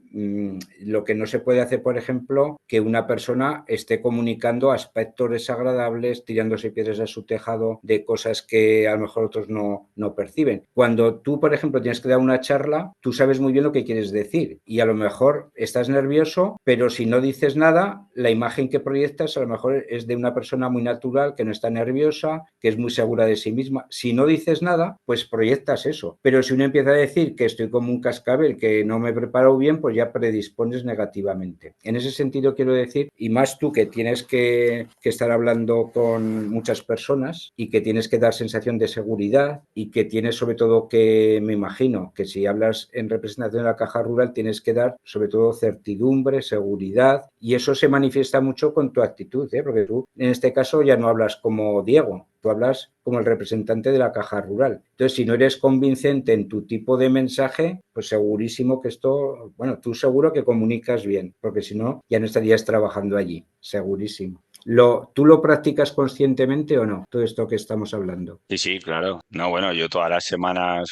lo que no se puede hacer, por ejemplo, que una persona esté comunicando aspectos desagradables, tirándose piedras a su tejado de cosas que a lo mejor otros no perciben. Cuando tú, por ejemplo, tienes que dar una charla, tú sabes muy bien lo que quieres decir y a lo mejor estás nervioso, pero si no dices nada, la imagen que proyectas a lo mejor es de una persona muy natural, que no está nerviosa, que es muy segura de sí misma. Si no dices nada, pues proyectas eso. Pero si uno empieza a decir que estoy como un cascabel, que no me he preparado bien, pues ya predispones negativamente. En ese sentido quiero decir, y más tú que tienes que estar hablando con muchas personas y que tienes que dar sensación de seguridad y que tienes sobre todo que, me imagino, que si hablas en representación de la Caja Rural tienes que dar sobre todo certidumbre, seguridad, y eso se manifiesta mucho con tu actitud, porque tú en este caso ya no hablas como Diego, tú hablas como el representante de la Caja Rural. Entonces, si no eres convincente en tu tipo de mensaje, pues segurísimo que esto, bueno, tú seguro que comunicas bien, porque si no, ya no estarías trabajando allí, segurísimo. ¿Tú lo practicas conscientemente o no? Todo esto que estamos hablando. Sí, claro. No, bueno, yo todas las semanas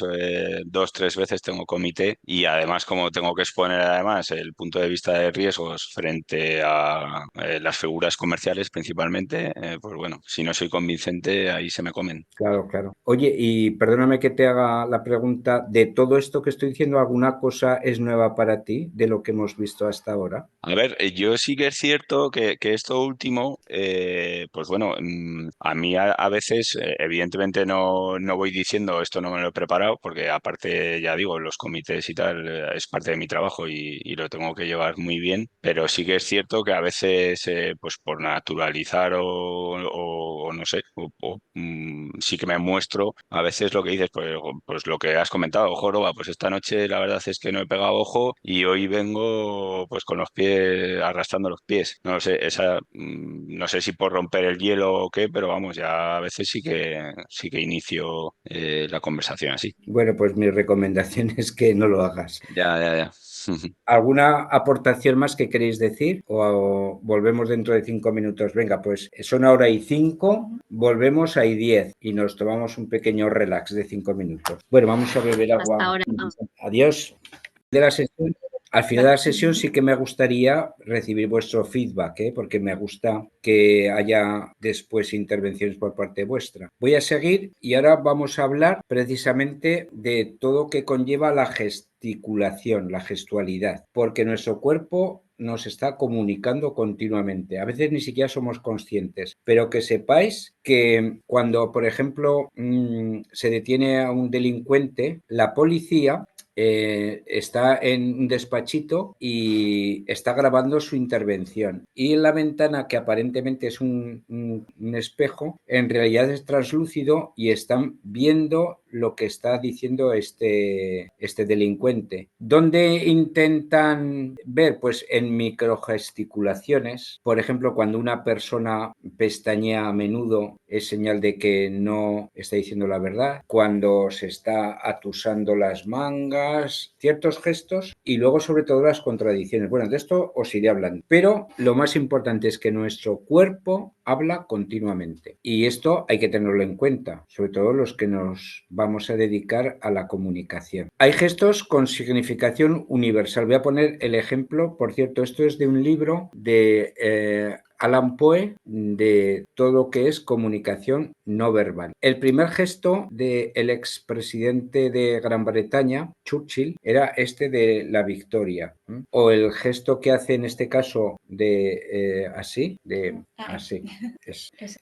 2, 3 veces tengo comité y además como tengo que exponer además el punto de vista de riesgos frente a las figuras comerciales principalmente, pues bueno, si no soy convincente ahí se me comen. Claro, claro. Oye, y perdóname que te haga la pregunta, ¿de todo esto que estoy diciendo, alguna cosa es nueva para ti de lo que hemos visto hasta ahora? A ver, yo sí que es cierto que esto último, pues bueno, a mí a veces, evidentemente no voy diciendo esto no me lo he preparado, porque aparte, ya digo, los comités y tal es parte de mi trabajo y lo tengo que llevar muy bien, pero sí que es cierto que a veces, pues por naturalizar o no sé, sí que me muestro a veces lo que dices, pues lo que has comentado, joroba, pues esta noche la verdad es que no he pegado ojo y hoy vengo pues con los pies arrastrando los pies. No lo sé, no sé si por romper el hielo o qué, pero vamos, ya a veces sí que inicio la conversación así. Bueno, pues mi recomendación es que no lo hagas. Ya. ¿Alguna aportación más que queréis decir? ¿O volvemos dentro de 5 minutos? Venga, pues son ahora y 5, volvemos a y 10 y nos tomamos un pequeño relax de 5 minutos. Bueno, vamos a beber agua. Hasta ahora. Adiós. De la sesión. Al final de la sesión sí que me gustaría recibir vuestro feedback, porque me gusta que haya después intervenciones por parte vuestra. Voy a seguir y ahora vamos a hablar precisamente de todo lo que conlleva la gesticulación, la gestualidad, porque nuestro cuerpo nos está comunicando continuamente. A veces ni siquiera somos conscientes, pero que sepáis que cuando, por ejemplo, se detiene a un delincuente, la policía está en un despachito y está grabando su intervención. Y en la ventana, que aparentemente es un espejo, en realidad es translúcido y están viendo lo que está diciendo este delincuente. ¿Dónde intentan ver? Pues en microgesticulaciones. Por ejemplo, cuando una persona pestañea a menudo es señal de que no está diciendo la verdad. Cuando se está atusando las mangas, ciertos gestos y luego sobre todo las contradicciones. Bueno, de esto os iré hablando. Pero lo más importante es que nuestro cuerpo habla continuamente. Y esto hay que tenerlo en cuenta, sobre todo los que nos vamos a dedicar a la comunicación. Hay gestos con significación universal. Voy a poner el ejemplo, por cierto, esto es de un libro de Alan Poe, de todo lo que es comunicación no verbal. El primer gesto del expresidente de Gran Bretaña, Churchill, era este de la victoria. O el gesto que hace en este caso de así.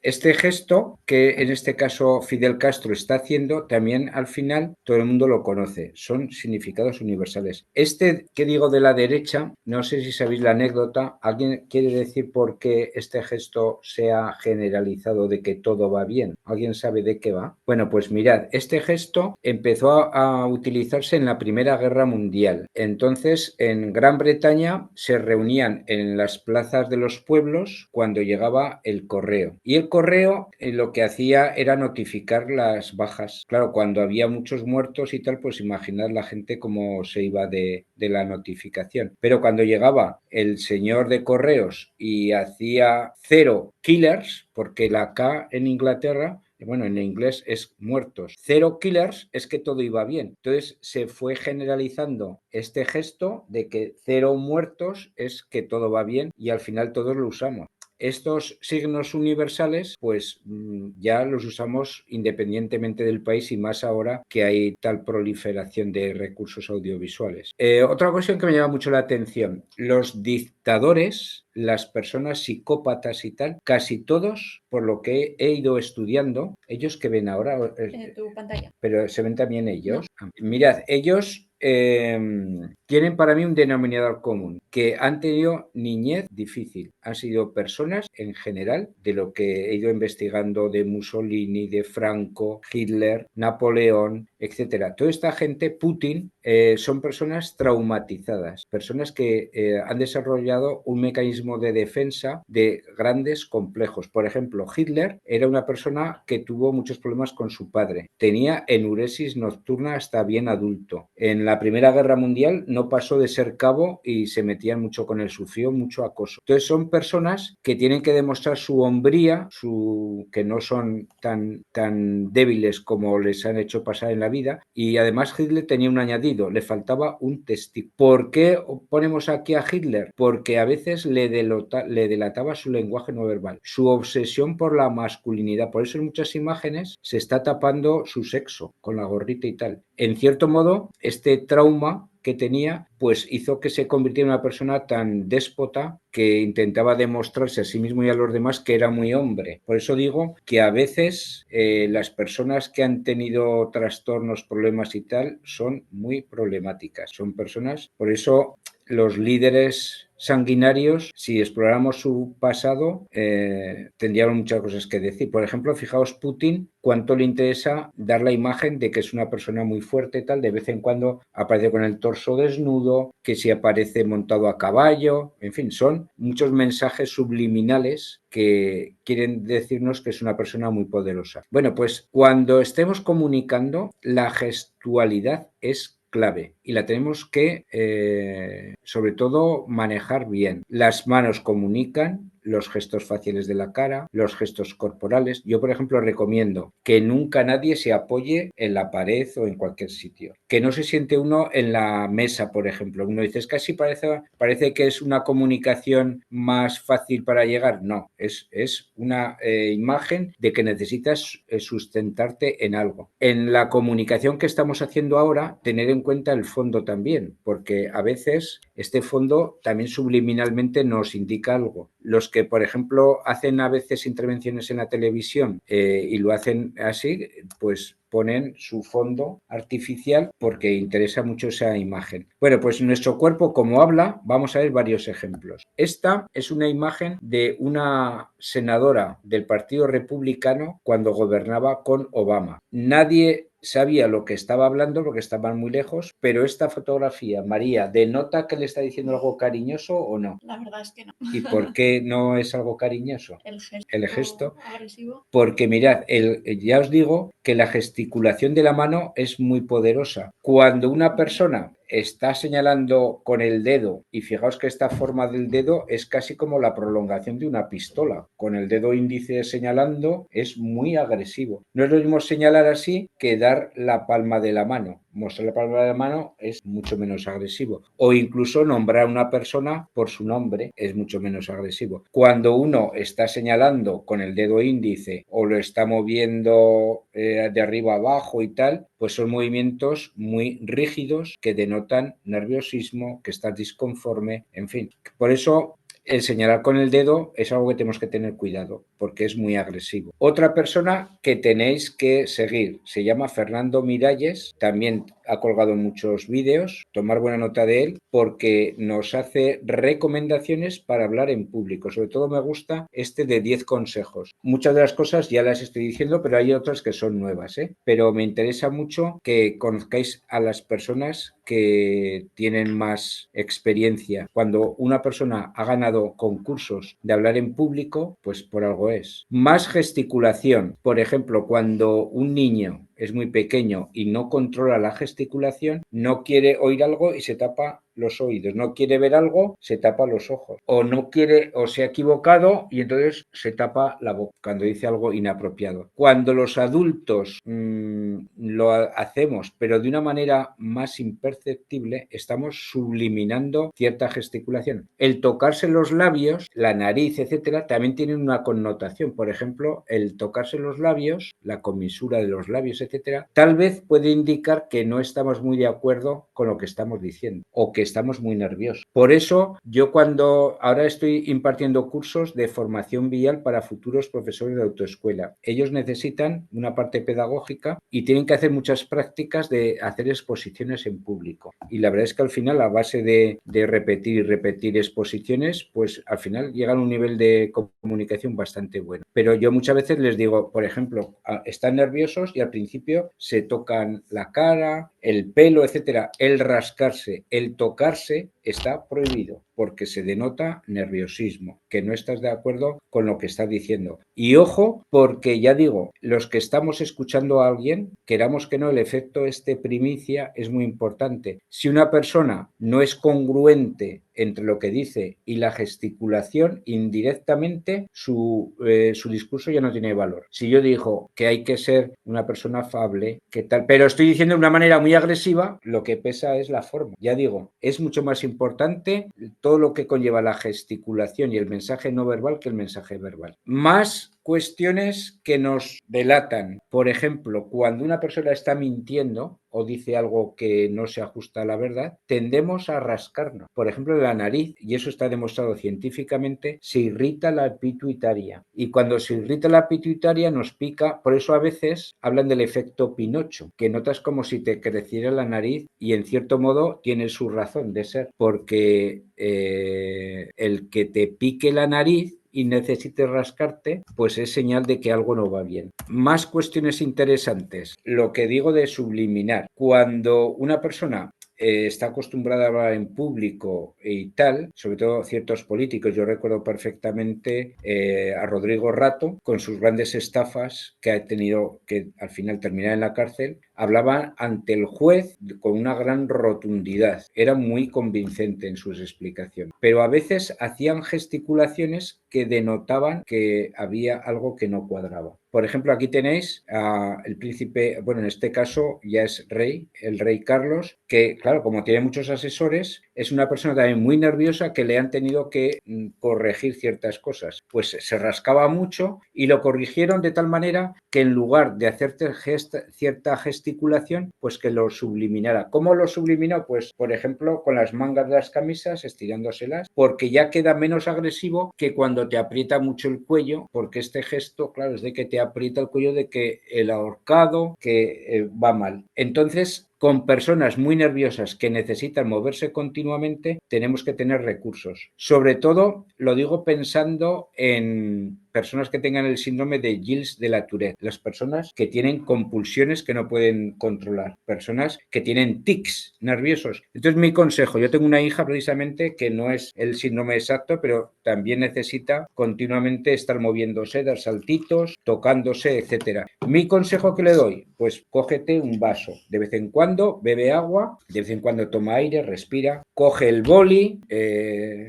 Este gesto que en este caso Fidel Castro está haciendo, también al final todo el mundo lo conoce. Son significados universales. Este que digo de la derecha, no sé si sabéis la anécdota. ¿Alguien quiere decir por qué este gesto se ha generalizado de que todo va bien? ¿Alguien sabe de qué va? Bueno, pues mirad, este gesto empezó a utilizarse en la Primera Guerra Mundial. Entonces, en Gran Bretaña se reunían en las plazas de los pueblos cuando llegaba el correo. Y el correo lo que hacía era notificar las bajas. Claro, cuando había muchos muertos y tal, pues imaginad la gente cómo se iba de la notificación. Pero cuando llegaba el señor de correos y hacía 0 killers, porque la K en Inglaterra, bueno, en inglés es muertos. 0 killers es que todo iba bien. Entonces se fue generalizando este gesto de que 0 muertos es que todo va bien y al final todos lo usamos. Estos signos universales, pues ya los usamos independientemente del país y más ahora que hay tal proliferación de recursos audiovisuales. Otra cuestión que me llama mucho la atención, los dictadores, las personas psicópatas y tal, casi todos, por lo que he ido estudiando, ellos que ven ahora... En tu pantalla. Pero se ven también ellos. No. Mirad, ellos tienen para mí un denominador común, que han tenido niñez difícil. Han sido personas en general, de lo que he ido investigando de Mussolini, de Franco, Hitler, Napoleón, etcétera. Toda esta gente, Putin, son personas traumatizadas, personas que han desarrollado un mecanismo de defensa de grandes complejos. Por ejemplo, Hitler era una persona que tuvo muchos problemas con su padre. Tenía enuresis nocturna hasta bien adulto. En la Primera Guerra Mundial no pasó de ser cabo y se metían mucho con él, sufrió mucho acoso. Entonces son personas que tienen que demostrar su hombría, que no son tan débiles como les han hecho pasar en la vida, y además Hitler tenía un añadido, le faltaba un testículo. ¿Por qué ponemos aquí a Hitler? Porque a veces le delataba su lenguaje no verbal, su obsesión por la masculinidad. Por eso en muchas imágenes se está tapando su sexo con la gorrita y tal. En cierto modo, este trauma que tenía, pues hizo que se convirtiera en una persona tan déspota que intentaba demostrarse a sí mismo y a los demás que era muy hombre. Por eso digo que a veces las personas que han tenido trastornos, problemas y tal, son muy problemáticas. Son personas, por eso los líderes sanguinarios, si exploráramos su pasado, tendrían muchas cosas que decir. Por ejemplo, fijaos Putin, cuánto le interesa dar la imagen de que es una persona muy fuerte, tal, de vez en cuando aparece con el torso desnudo, que si aparece montado a caballo, en fin, son muchos mensajes subliminales que quieren decirnos que es una persona muy poderosa. Bueno, pues cuando estemos comunicando, la gestualidad es clave y la tenemos que, sobre todo, manejar bien. Las manos comunican, los gestos faciales de la cara, los gestos corporales. Yo, por ejemplo, recomiendo que nunca nadie se apoye en la pared o en cualquier sitio. Que no se siente uno en la mesa, por ejemplo. Uno dice, es que así parece que es una comunicación más fácil para llegar. No, es una imagen de que necesitas sustentarte en algo. En la comunicación que estamos haciendo ahora, tener en cuenta el fondo también, porque a veces este fondo también subliminalmente nos indica algo. Los que, por ejemplo, hacen a veces intervenciones en la televisión y lo hacen así, pues ponen su fondo artificial porque interesa mucho esa imagen. Bueno, pues nuestro cuerpo, como habla, vamos a ver varios ejemplos. Esta es una imagen de una senadora del Partido Republicano cuando gobernaba con Obama. Nadie sabía lo que estaba hablando porque estaban muy lejos, pero esta fotografía, María, ¿denota que le está diciendo algo cariñoso o no? La verdad es que no. ¿Y por qué no es algo cariñoso? El gesto, gesto. agresivo. Porque mirad, ya os digo que la gesticulación de la mano es muy poderosa. Cuando una persona está señalando con el dedo, y fijaos que esta forma del dedo es casi como la prolongación de una pistola, con el dedo índice señalando es muy agresivo. No es lo mismo señalar así que dar la palma de la mano. Mostrar la palma de la mano es mucho menos agresivo. O incluso nombrar a una persona por su nombre es mucho menos agresivo. Cuando uno está señalando con el dedo índice o lo está moviendo de arriba a abajo y tal, pues son movimientos muy rígidos que denotan nerviosismo, que estás disconforme, en fin. Por eso el señalar con el dedo es algo que tenemos que tener cuidado porque es muy agresivo. Otra persona que tenéis que seguir se llama Fernando Miralles, también ha colgado muchos vídeos, tomar buena nota de él porque nos hace recomendaciones para hablar en público. Sobre todo me gusta este de 10 consejos. Muchas de las cosas ya las estoy diciendo, pero hay otras que son nuevas, ¿eh? Pero me interesa mucho que conozcáis a las personas que tienen más experiencia. Cuando una persona ha ganado concursos de hablar en público, pues por algo es. Más gesticulación. Por ejemplo, cuando un niño es muy pequeño y no controla la gesticulación, no quiere oír algo y se tapa los oídos, no quiere ver algo, se tapa los ojos, o no quiere, o se ha equivocado y entonces se tapa la boca cuando dice algo inapropiado. Cuando los adultos lo hacemos, pero de una manera más imperceptible, estamos subliminando cierta gesticulación. El tocarse los labios, la nariz, etcétera, también tiene una connotación. Por ejemplo, el tocarse los labios, la comisura de los labios, etcétera, tal vez puede indicar que no estamos muy de acuerdo con lo que estamos diciendo o que estamos muy nerviosos. Por eso, yo ahora estoy impartiendo cursos de formación vial para futuros profesores de autoescuela. Ellos necesitan una parte pedagógica y tienen que hacer muchas prácticas de hacer exposiciones en público. Y la verdad es que al final, a base de repetir y repetir exposiciones, pues al final llegan a un nivel de comunicación bastante bueno. Pero yo muchas veces les digo, por ejemplo, están nerviosos y al principio se tocan la cara, el pelo, etcétera. El rascarse, el tocarse está prohibido porque se denota nerviosismo, que no estás de acuerdo con lo que está diciendo. Y ojo, porque ya digo, los que estamos escuchando a alguien, queramos que no, el efecto primicia es muy importante. Si una persona no es congruente entre lo que dice y la gesticulación, indirectamente su discurso ya no tiene valor. Si yo digo que hay que ser una persona afable, que tal, pero estoy diciendo de una manera muy agresiva, lo que pesa es la forma. Ya digo, es mucho más importante todo lo que conlleva la gesticulación y el mensaje no verbal que el mensaje verbal. Más cuestiones que nos delatan. Por ejemplo, cuando una persona está mintiendo o dice algo que no se ajusta a la verdad, tendemos a rascarnos. Por ejemplo, la nariz, y eso está demostrado científicamente, se irrita la pituitaria. Y cuando se irrita la pituitaria nos pica, por eso a veces hablan del efecto Pinocho, que notas como si te creciera la nariz y en cierto modo tiene su razón de ser, porque el que te pique la nariz y necesites rascarte, pues es señal de que algo no va bien. Más cuestiones interesantes. Lo que digo de subliminar. Cuando una persona está acostumbrada a hablar en público y tal, sobre todo ciertos políticos. Yo recuerdo perfectamente a Rodrigo Rato con sus grandes estafas que ha tenido que al final terminar en la cárcel. hablaba ante el juez con una gran rotundidad. Era muy convincente en sus explicaciones. Pero a veces hacían gesticulaciones que denotaban que había algo que no cuadraba. Por ejemplo, aquí tenéis el príncipe, bueno, en este caso ya es rey, el rey Carlos, que claro, como tiene muchos asesores, es una persona también muy nerviosa que le han tenido que corregir ciertas cosas. Pues se rascaba mucho y lo corrigieron de tal manera que en lugar de hacer cierta gesticulación, pues que lo subliminara. ¿Cómo lo subliminó? Pues, por ejemplo, con las mangas de las camisas, estirándoselas, porque ya queda menos agresivo que cuando te aprieta mucho el cuello, porque este gesto, claro, es de que te aprieta el cuello, de que el ahorcado, que va mal. Entonces, con personas muy nerviosas que necesitan moverse continuamente, tenemos que tener recursos. Sobre todo, lo digo pensando en personas que tengan el síndrome de Gilles de la Tourette, las personas que tienen compulsiones que no pueden controlar, personas que tienen tics nerviosos. Entonces, mi consejo, yo tengo una hija precisamente que no es el síndrome exacto, pero también necesita continuamente estar moviéndose, dar saltitos, tocándose, etcétera. Mi consejo que le doy, pues cógete un vaso de vez en cuando, bebe agua, de vez en cuando toma aire, respira, coge el boli,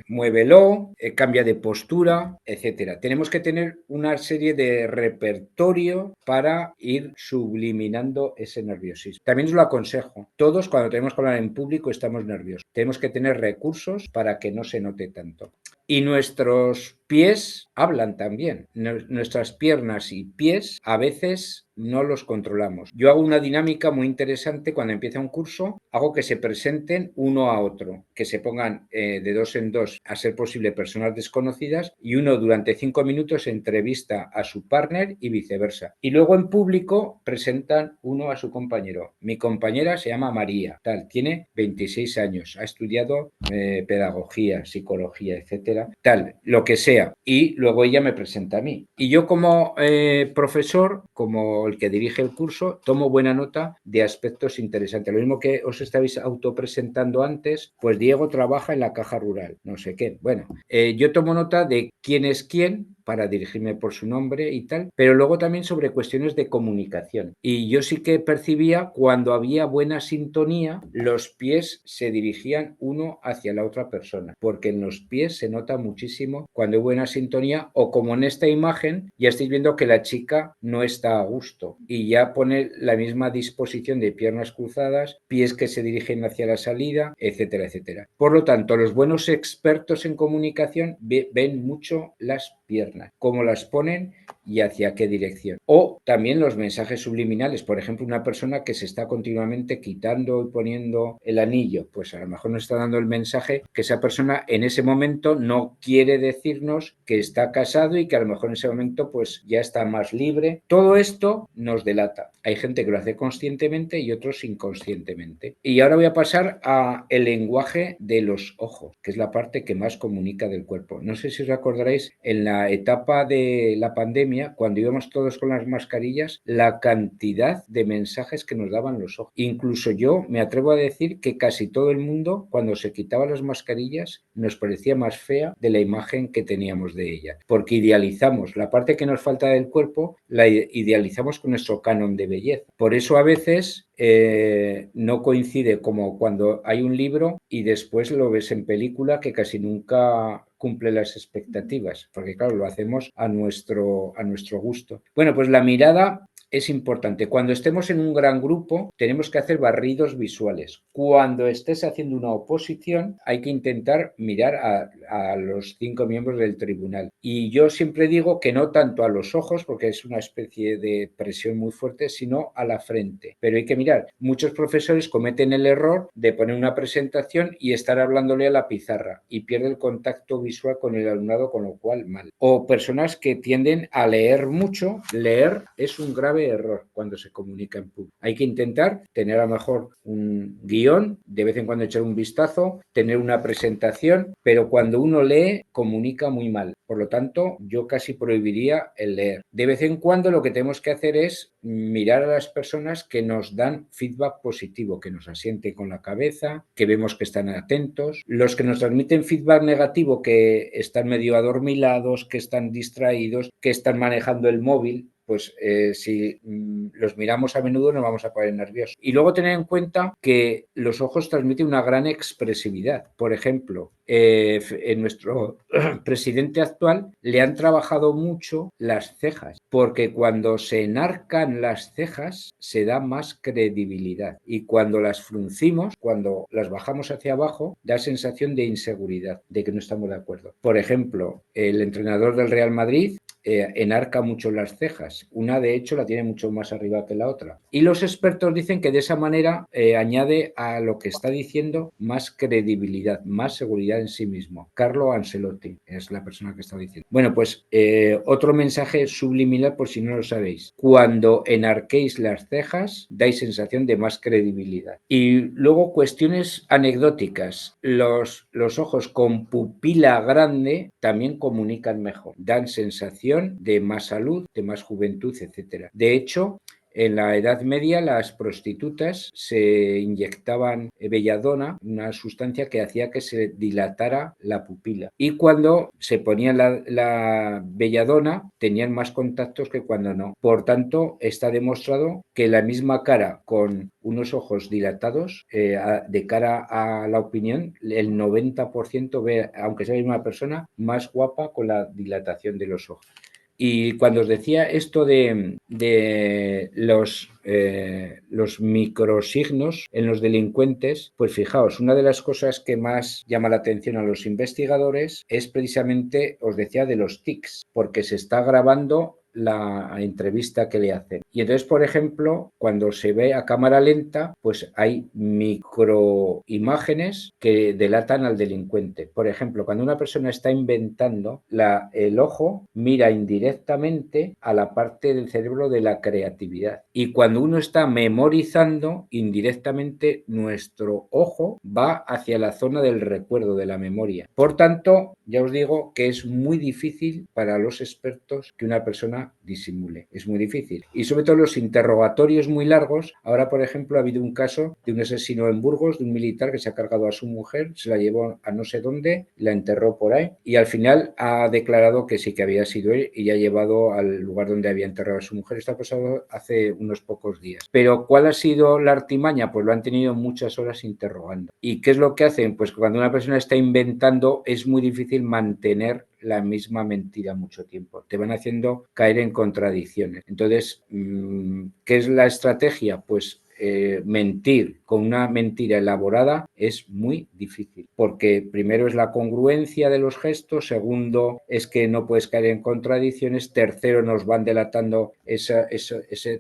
muévelo, cambia de postura, etcétera. Tenemos que tener una serie de repertorio para ir subliminando ese nerviosismo. También os lo aconsejo. Todos cuando tenemos que hablar en público estamos nerviosos. Tenemos que tener recursos para que no se note tanto. Y nuestros pies hablan también. Nuestras piernas y pies a veces no los controlamos. Yo hago una dinámica muy interesante cuando empieza un curso, hago que se presenten uno a otro, que se pongan de dos en dos, a ser posible personas desconocidas, y uno durante 5 minutos entrevista a su partner y viceversa. Y luego en público presentan uno a su compañero. Mi compañera se llama María, tal, tiene 26 años, ha estudiado pedagogía, psicología, etcétera, tal, lo que sea. Y luego ella me presenta a mí. Y yo como profesor, como el que dirige el curso, tomo buena nota de aspectos interesantes. Lo mismo que os estabais autopresentando antes, pues Diego trabaja en la Caja Rural, no sé qué. Bueno, yo tomo nota de quién es quién para dirigirme por su nombre y tal, pero luego también sobre cuestiones de comunicación. Y yo sí que percibía cuando había buena sintonía, los pies se dirigían uno hacia la otra persona, porque en los pies se nota muchísimo cuando hay buena sintonía, o como en esta imagen, ya estáis viendo que la chica no está a gusto y ya pone la misma disposición de piernas cruzadas, pies que se dirigen hacia la salida, etcétera, etcétera. Por lo tanto, los buenos expertos en comunicación ven mucho las piernas, cómo las ponen y hacia qué dirección. O también los mensajes subliminales, por ejemplo, una persona que se está continuamente quitando y poniendo el anillo, pues a lo mejor nos está dando el mensaje que esa persona en ese momento no quiere decirnos que está casado y que a lo mejor en ese momento pues ya está más libre. Todo esto nos delata. Hay gente que lo hace conscientemente y otros inconscientemente. Y ahora voy a pasar a el lenguaje de los ojos, que es la parte que más comunica del cuerpo. No sé si os acordaréis, en la etapa de la pandemia, cuando íbamos todos con las mascarillas, la cantidad de mensajes que nos daban los ojos. Incluso yo me atrevo a decir que casi todo el mundo, cuando se quitaba las mascarillas, nos parecía más fea de la imagen que teníamos de ella, porque idealizamos la parte que nos falta del cuerpo, la idealizamos con nuestro canon de belleza. Por eso a veces no coincide como cuando hay un libro y después lo ves en película, que casi nunca cumple las expectativas, porque claro, lo hacemos a nuestro gusto. Bueno, pues la mirada es importante. Cuando estemos en un gran grupo, tenemos que hacer barridos visuales. Cuando estés haciendo una oposición, hay que intentar mirar a los 5 miembros del tribunal. Y yo siempre digo que no tanto a los ojos, porque es una especie de presión muy fuerte, sino a la frente. Pero hay que mirar. Muchos profesores cometen el error de poner una presentación y estar hablándole a la pizarra y pierde el contacto visual con el alumnado, con lo cual mal. O personas que tienden a leer mucho. Leer es un grave error cuando se comunica en público. Hay que intentar tener a lo mejor un guión, de vez en cuando echar un vistazo, tener una presentación, pero cuando uno lee, comunica muy mal. Por lo tanto, yo casi prohibiría el leer. De vez en cuando lo que tenemos que hacer es mirar a las personas que nos dan feedback positivo, que nos asienten con la cabeza, que vemos que están atentos. Los que nos transmiten feedback negativo, que están medio adormilados, que están distraídos, que están manejando el móvil, pues si los miramos a menudo nos vamos a poner nerviosos. Y luego tener en cuenta que los ojos transmiten una gran expresividad. Por ejemplo, en nuestro presidente actual le han trabajado mucho las cejas, porque cuando se enarcan las cejas se da más credibilidad y cuando las fruncimos, cuando las bajamos hacia abajo, da sensación de inseguridad, de que no estamos de acuerdo. Por ejemplo, el entrenador del Real Madrid enarca mucho las cejas. Una, de hecho, la tiene mucho más arriba que la otra. Y los expertos dicen que de esa manera añade a lo que está diciendo más credibilidad, más seguridad en sí mismo. Carlo Ancelotti es la persona que está diciendo. Bueno, pues otro mensaje subliminal por si no lo sabéis. Cuando enarquéis las cejas, dais sensación de más credibilidad. Y luego cuestiones anecdóticas. Los ojos con pupila grande también comunican mejor. Dan sensación de más salud, de más juventud, etcétera. De hecho, en la Edad Media las prostitutas se inyectaban belladona, una sustancia que hacía que se dilatara la pupila. Y cuando se ponían la belladona tenían más contactos que cuando no. Por tanto, está demostrado que la misma cara con unos ojos dilatados, de cara a la opinión, el 90% ve, aunque sea la misma persona, más guapa con la dilatación de los ojos. Y cuando os decía esto de los microsignos en los delincuentes, pues fijaos, una de las cosas que más llama la atención a los investigadores es precisamente, os decía, de los tics, porque se está grabando la entrevista que le hacen. Y entonces, por ejemplo, cuando se ve a cámara lenta, pues hay microimágenes que delatan al delincuente. Por ejemplo, cuando una persona está inventando, el ojo mira indirectamente a la parte del cerebro de la creatividad. Y cuando uno está memorizando, indirectamente nuestro ojo va hacia la zona del recuerdo, de la memoria. Por tanto, ya os digo que es muy difícil para los expertos que una persona disimule. Es muy difícil. Y sobre todo los interrogatorios muy largos. Ahora, por ejemplo, ha habido un caso de un asesino en Burgos, de un militar que se ha cargado a su mujer, se la llevó a no sé dónde, la enterró por ahí y al final ha declarado que sí que había sido él y ha llevado al lugar donde había enterrado a su mujer. Esto ha pasado hace unos pocos días. Pero ¿cuál ha sido la artimaña? Pues lo han tenido muchas horas interrogando. ¿Y qué es lo que hacen? Pues cuando una persona está inventando es muy difícil mantener la misma mentira mucho tiempo. Te van haciendo caer en contradicciones. Entonces, ¿qué es la estrategia? Pues mentir con una mentira elaborada es muy difícil, porque primero es la congruencia de los gestos, segundo es que no puedes caer en contradicciones, tercero nos van delatando esa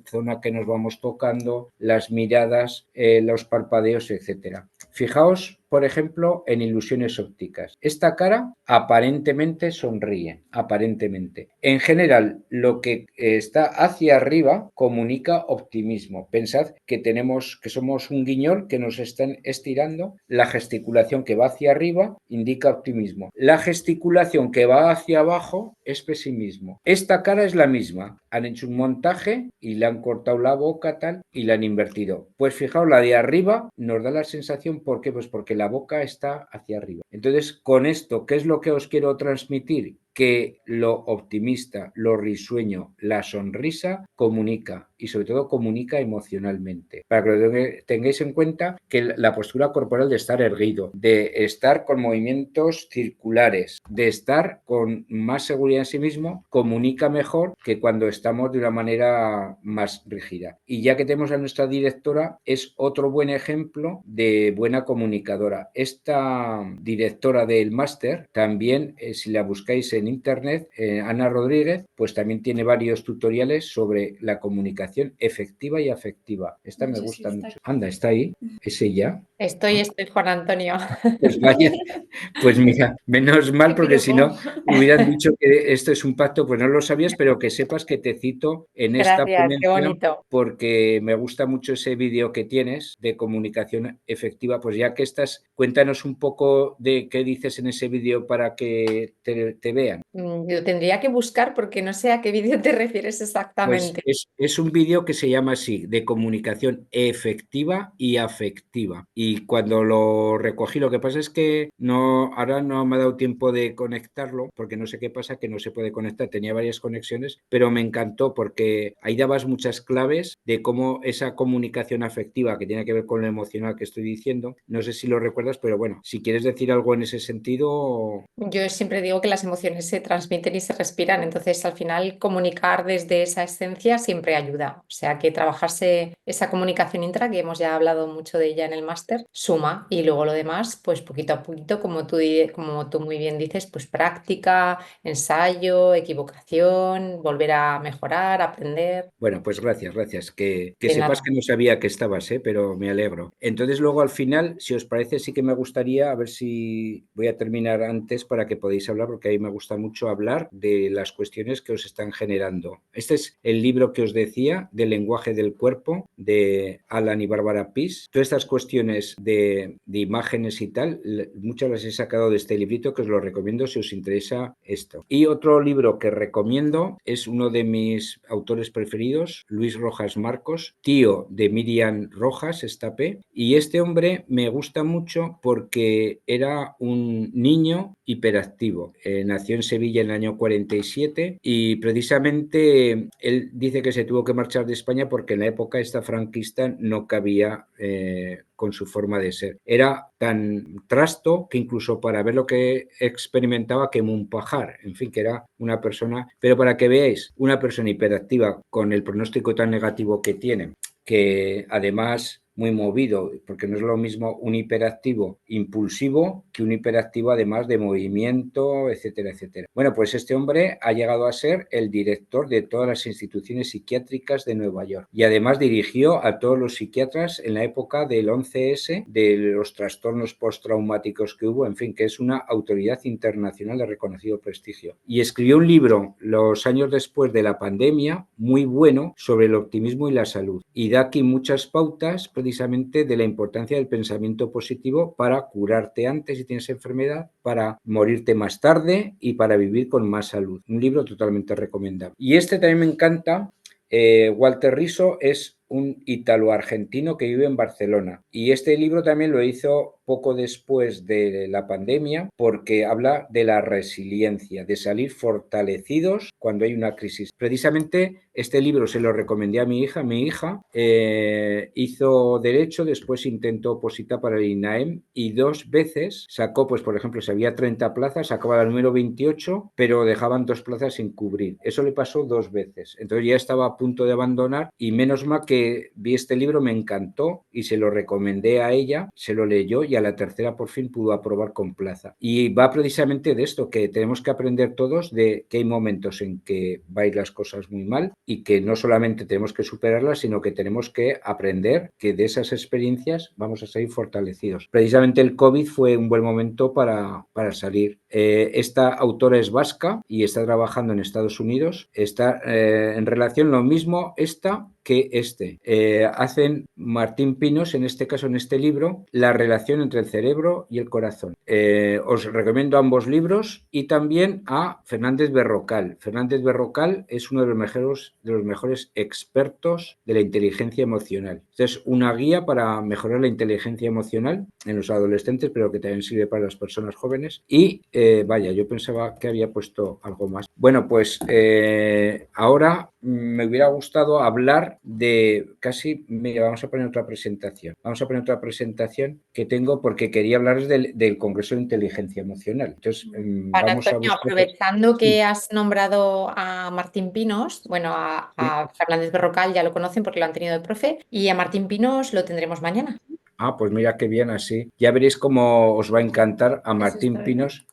zona que nos vamos tocando, las miradas, los parpadeos, etcétera. Fijaos, por ejemplo, en ilusiones ópticas. Esta cara aparentemente sonríe, aparentemente. En general, lo que está hacia arriba comunica optimismo. Pensad que somos un guiñol que nos están estirando. La gesticulación que va hacia arriba indica optimismo. La gesticulación que va hacia abajo es pesimismo. Esta cara es la misma. Han hecho un montaje y le han cortado la boca tal y la han invertido. Pues fijaos, la de arriba nos da la sensación, ¿por qué? Pues porque la boca está hacia arriba. Entonces, con esto, ¿qué es lo que os quiero transmitir? Que lo optimista, lo risueño, la sonrisa comunica y sobre todo comunica emocionalmente. Para que lo tengáis en cuenta que la postura corporal de estar erguido, de estar con movimientos circulares, de estar con más seguridad en sí mismo, comunica mejor que cuando estamos de una manera más rígida. Y ya que tenemos a nuestra directora, es otro buen ejemplo de buena comunicadora. Esta directora del máster también, si la buscáis en internet, Ana Rodríguez, pues también tiene varios tutoriales sobre la comunicación efectiva y afectiva. Esta me gusta mucho. Anda, está ahí. ¿Es ella? Estoy, Juan Antonio. Pues vaya, pues mira, menos mal, porque si no hubieran dicho que esto es un pacto, pues no lo sabías, pero que sepas que te cito en esta Gracias, qué ponencia bonito. porque me gusta mucho ese vídeo que tienes de comunicación efectiva. Pues ya que estás, cuéntanos un poco de qué dices en ese vídeo para que te vean. vean. Lo tendría que buscar porque no sé a qué vídeo te refieres Pues exactamente. es un vídeo que se llama así, de comunicación efectiva y afectiva. Y cuando lo recogí, lo que pasa es que ahora no me ha dado tiempo de conectarlo, porque no sé qué pasa, que no se puede conectar. Tenía varias conexiones, pero me encantó porque ahí dabas muchas claves de cómo esa comunicación afectiva, que tiene que ver con lo emocional que estoy diciendo, no sé si lo recuerdas, pero bueno, si quieres decir algo en ese sentido. Yo siempre digo que las emociones se transmiten y se respiran, entonces al final comunicar desde esa esencia siempre ayuda. O sea que trabajarse esa comunicación intra, que hemos ya hablado mucho de ella en el máster, suma y luego lo demás, pues poquito a poquito, como tú muy bien dices, pues práctica, ensayo, equivocación, volver a mejorar, aprender. Bueno, pues gracias. Que De sepas nada. que no sabía que estabas, pero me alegro. Entonces luego al final, si os parece, sí que me gustaría, a ver si voy a terminar antes para que podáis hablar, porque a mí me gusta mucho hablar de las cuestiones que os están generando. Este es el libro que os decía, del lenguaje del cuerpo, de Alan y Bárbara Pease. Todas estas cuestiones de imágenes y tal, muchas las he sacado de este librito que os lo recomiendo si os interesa esto. Y otro libro que recomiendo es uno de mis autores preferidos, Luis Rojas Marcos, tío de Miriam Rojas Estapé, y este hombre me gusta mucho porque era un niño hiperactivo. Nació en Sevilla en el año 47 y precisamente él dice que se tuvo que marchar de España porque en la época esta franquista no cabía con su forma de ser. Era tan trasto que incluso para ver lo que experimentaba quemó un pajar. En fin, que era una persona, pero para que veáis, una persona hiperactiva con el pronóstico tan negativo que tiene, que además muy movido, porque no es lo mismo un hiperactivo impulsivo que un hiperactivo además de movimiento, etcétera, etcétera. Bueno, pues este hombre ha llegado a ser el director de todas las instituciones psiquiátricas de Nueva York y además dirigió a todos los psiquiatras en la época del 11S, de los trastornos postraumáticos que hubo, en fin, que es una autoridad internacional de reconocido prestigio. Y escribió un libro los años después de la pandemia, muy bueno, sobre el optimismo y la salud. Y da aquí muchas pautas precisamente de la importancia del pensamiento positivo para curarte antes si tienes enfermedad, para morirte más tarde y para vivir con más salud. Un libro totalmente recomendable. Y este también me encanta. Walter Rizzo es un ítalo-argentino que vive en Barcelona. Y este libro también lo hizo poco después de la pandemia porque habla de la resiliencia, de salir fortalecidos cuando hay una crisis. Precisamente este libro se lo recomendé a mi hija. Mi hija hizo Derecho, después intentó opositar para el INAEM y 2 veces sacó, pues por ejemplo, si había 30 plazas, sacaba la número 28, pero dejaban 2 plazas sin cubrir. Eso le pasó 2 veces. Entonces ya estaba a punto de abandonar y menos mal que vi este libro, me encantó y se lo recomendé a ella, se lo leyó y a la tercera por fin pudo aprobar con plaza. Y va precisamente de esto, que tenemos que aprender todos de que hay momentos en que vais las cosas muy mal y que no solamente tenemos que superarlas, sino que tenemos que aprender que de esas experiencias vamos a salir fortalecidos. Precisamente el COVID fue un buen momento para salir. Esta autora es vasca y está trabajando en Estados Unidos. Está en relación lo mismo esta que este. Hacen Martín Pinos, en este caso, en este libro, la relación entre el cerebro y el corazón. Os recomiendo ambos libros y también a Fernández Berrocal. Fernández Berrocal es uno de los mejores expertos de la inteligencia emocional. Es una guía para mejorar la inteligencia emocional en los adolescentes, pero que también sirve para las personas jóvenes. Y vaya, yo pensaba que había puesto algo más. Bueno, pues ahora me hubiera gustado hablar de mira, vamos a poner otra presentación. Vamos a poner otra presentación que tengo porque quería hablarles del Congreso de Inteligencia Emocional. Entonces, vamos Antonio, a buscar. aprovechando que Sí. has nombrado a Martín Pinos, bueno, a Fernández Berrocal ya lo conocen porque lo han tenido de profe, y a Martín Pinos lo tendremos mañana. Ah, pues mira qué bien así. Ya veréis cómo os va a encantar a Martín está Pinos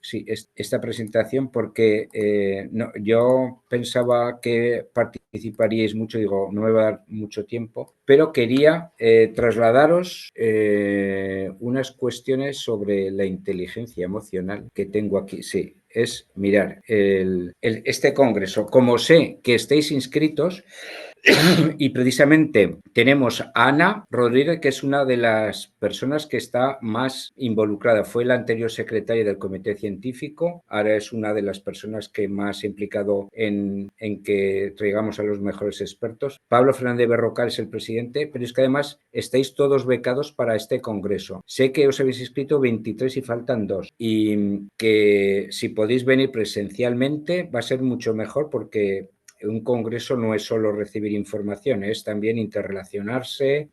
esta presentación porque yo pensaba que participaríais mucho, digo, no me va a dar mucho tiempo, pero quería trasladaros unas cuestiones sobre la inteligencia emocional que tengo aquí. Sí, es mirar este congreso. Como sé que estáis inscritos, Y precisamente tenemos a Ana Rodríguez, que es una de las personas que está más involucrada. Fue la anterior secretaria del comité científico, ahora es una de las personas que más ha implicado en que traigamos a los mejores expertos. Pablo Fernández Berrocal es el presidente, pero es que además estáis todos becados para este congreso. Sé que os habéis inscrito 23 y faltan 2, y que si podéis venir presencialmente va a ser mucho mejor, porque un congreso no es solo recibir información, es también interrelacionarse,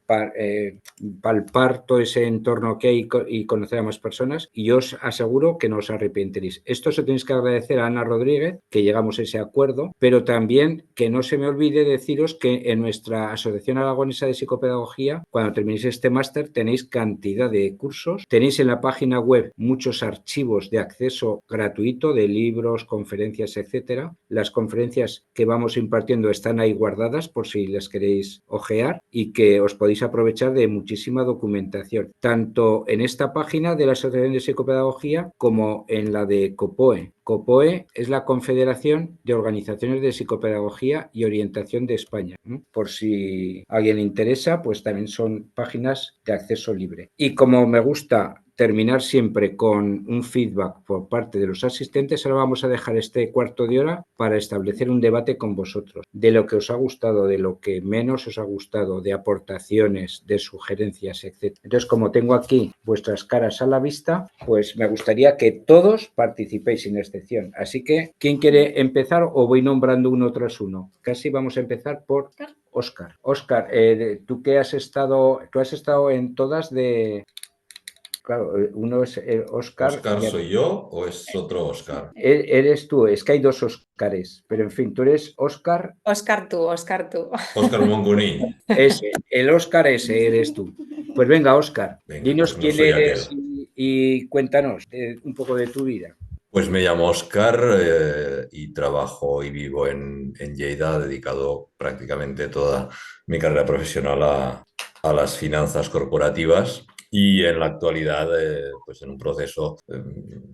palpar todo ese entorno que hay y conocer a más personas, y yo os aseguro que no os arrepentiréis. Esto se tenéis que agradecer a Ana Rodríguez, que llegamos a ese acuerdo, pero también que no se me olvide deciros que en nuestra Asociación Aragonesa de Psicopedagogía, cuando terminéis este máster, tenéis cantidad de cursos, tenéis en la página web muchos archivos de acceso gratuito de libros, conferencias, etcétera. Las conferencias que vamos impartiendo están ahí guardadas por si las queréis ojear, y que os podéis aprovechar de muchísima documentación, tanto en esta página de la Asociación de Psicopedagogía como en la de COPOE. COPOE es la Confederación de Organizaciones de Psicopedagogía y Orientación de España. Por si a alguien le interesa, pues también son páginas de acceso libre. Y como me gusta terminar siempre con un feedback por parte de los asistentes, ahora vamos a dejar este cuarto de hora para establecer un debate con vosotros de lo que os ha gustado, de lo que menos os ha gustado, de aportaciones, de sugerencias, etc. Entonces, como tengo aquí vuestras caras a la vista, pues me gustaría que todos participéis sin excepción. Así que, ¿quién quiere empezar o voy nombrando uno tras uno? Casi vamos a empezar por Óscar. Óscar, tú has estado en todas de... Claro, uno es Óscar. ¿Óscar soy yo o es otro Óscar? Eres tú, es que hay 2 Óscares, pero en fin, tú eres Óscar. Óscar tú, Óscar tú. Óscar Moncuní. El Óscar ese eres tú. Pues venga, Óscar, dinos pues no quién soy eres aquel. y cuéntanos un poco de tu vida. Pues me llamo Óscar y trabajo y vivo en Lleida, dedicado prácticamente toda mi carrera profesional a las finanzas corporativas. Y en la actualidad, pues en un proceso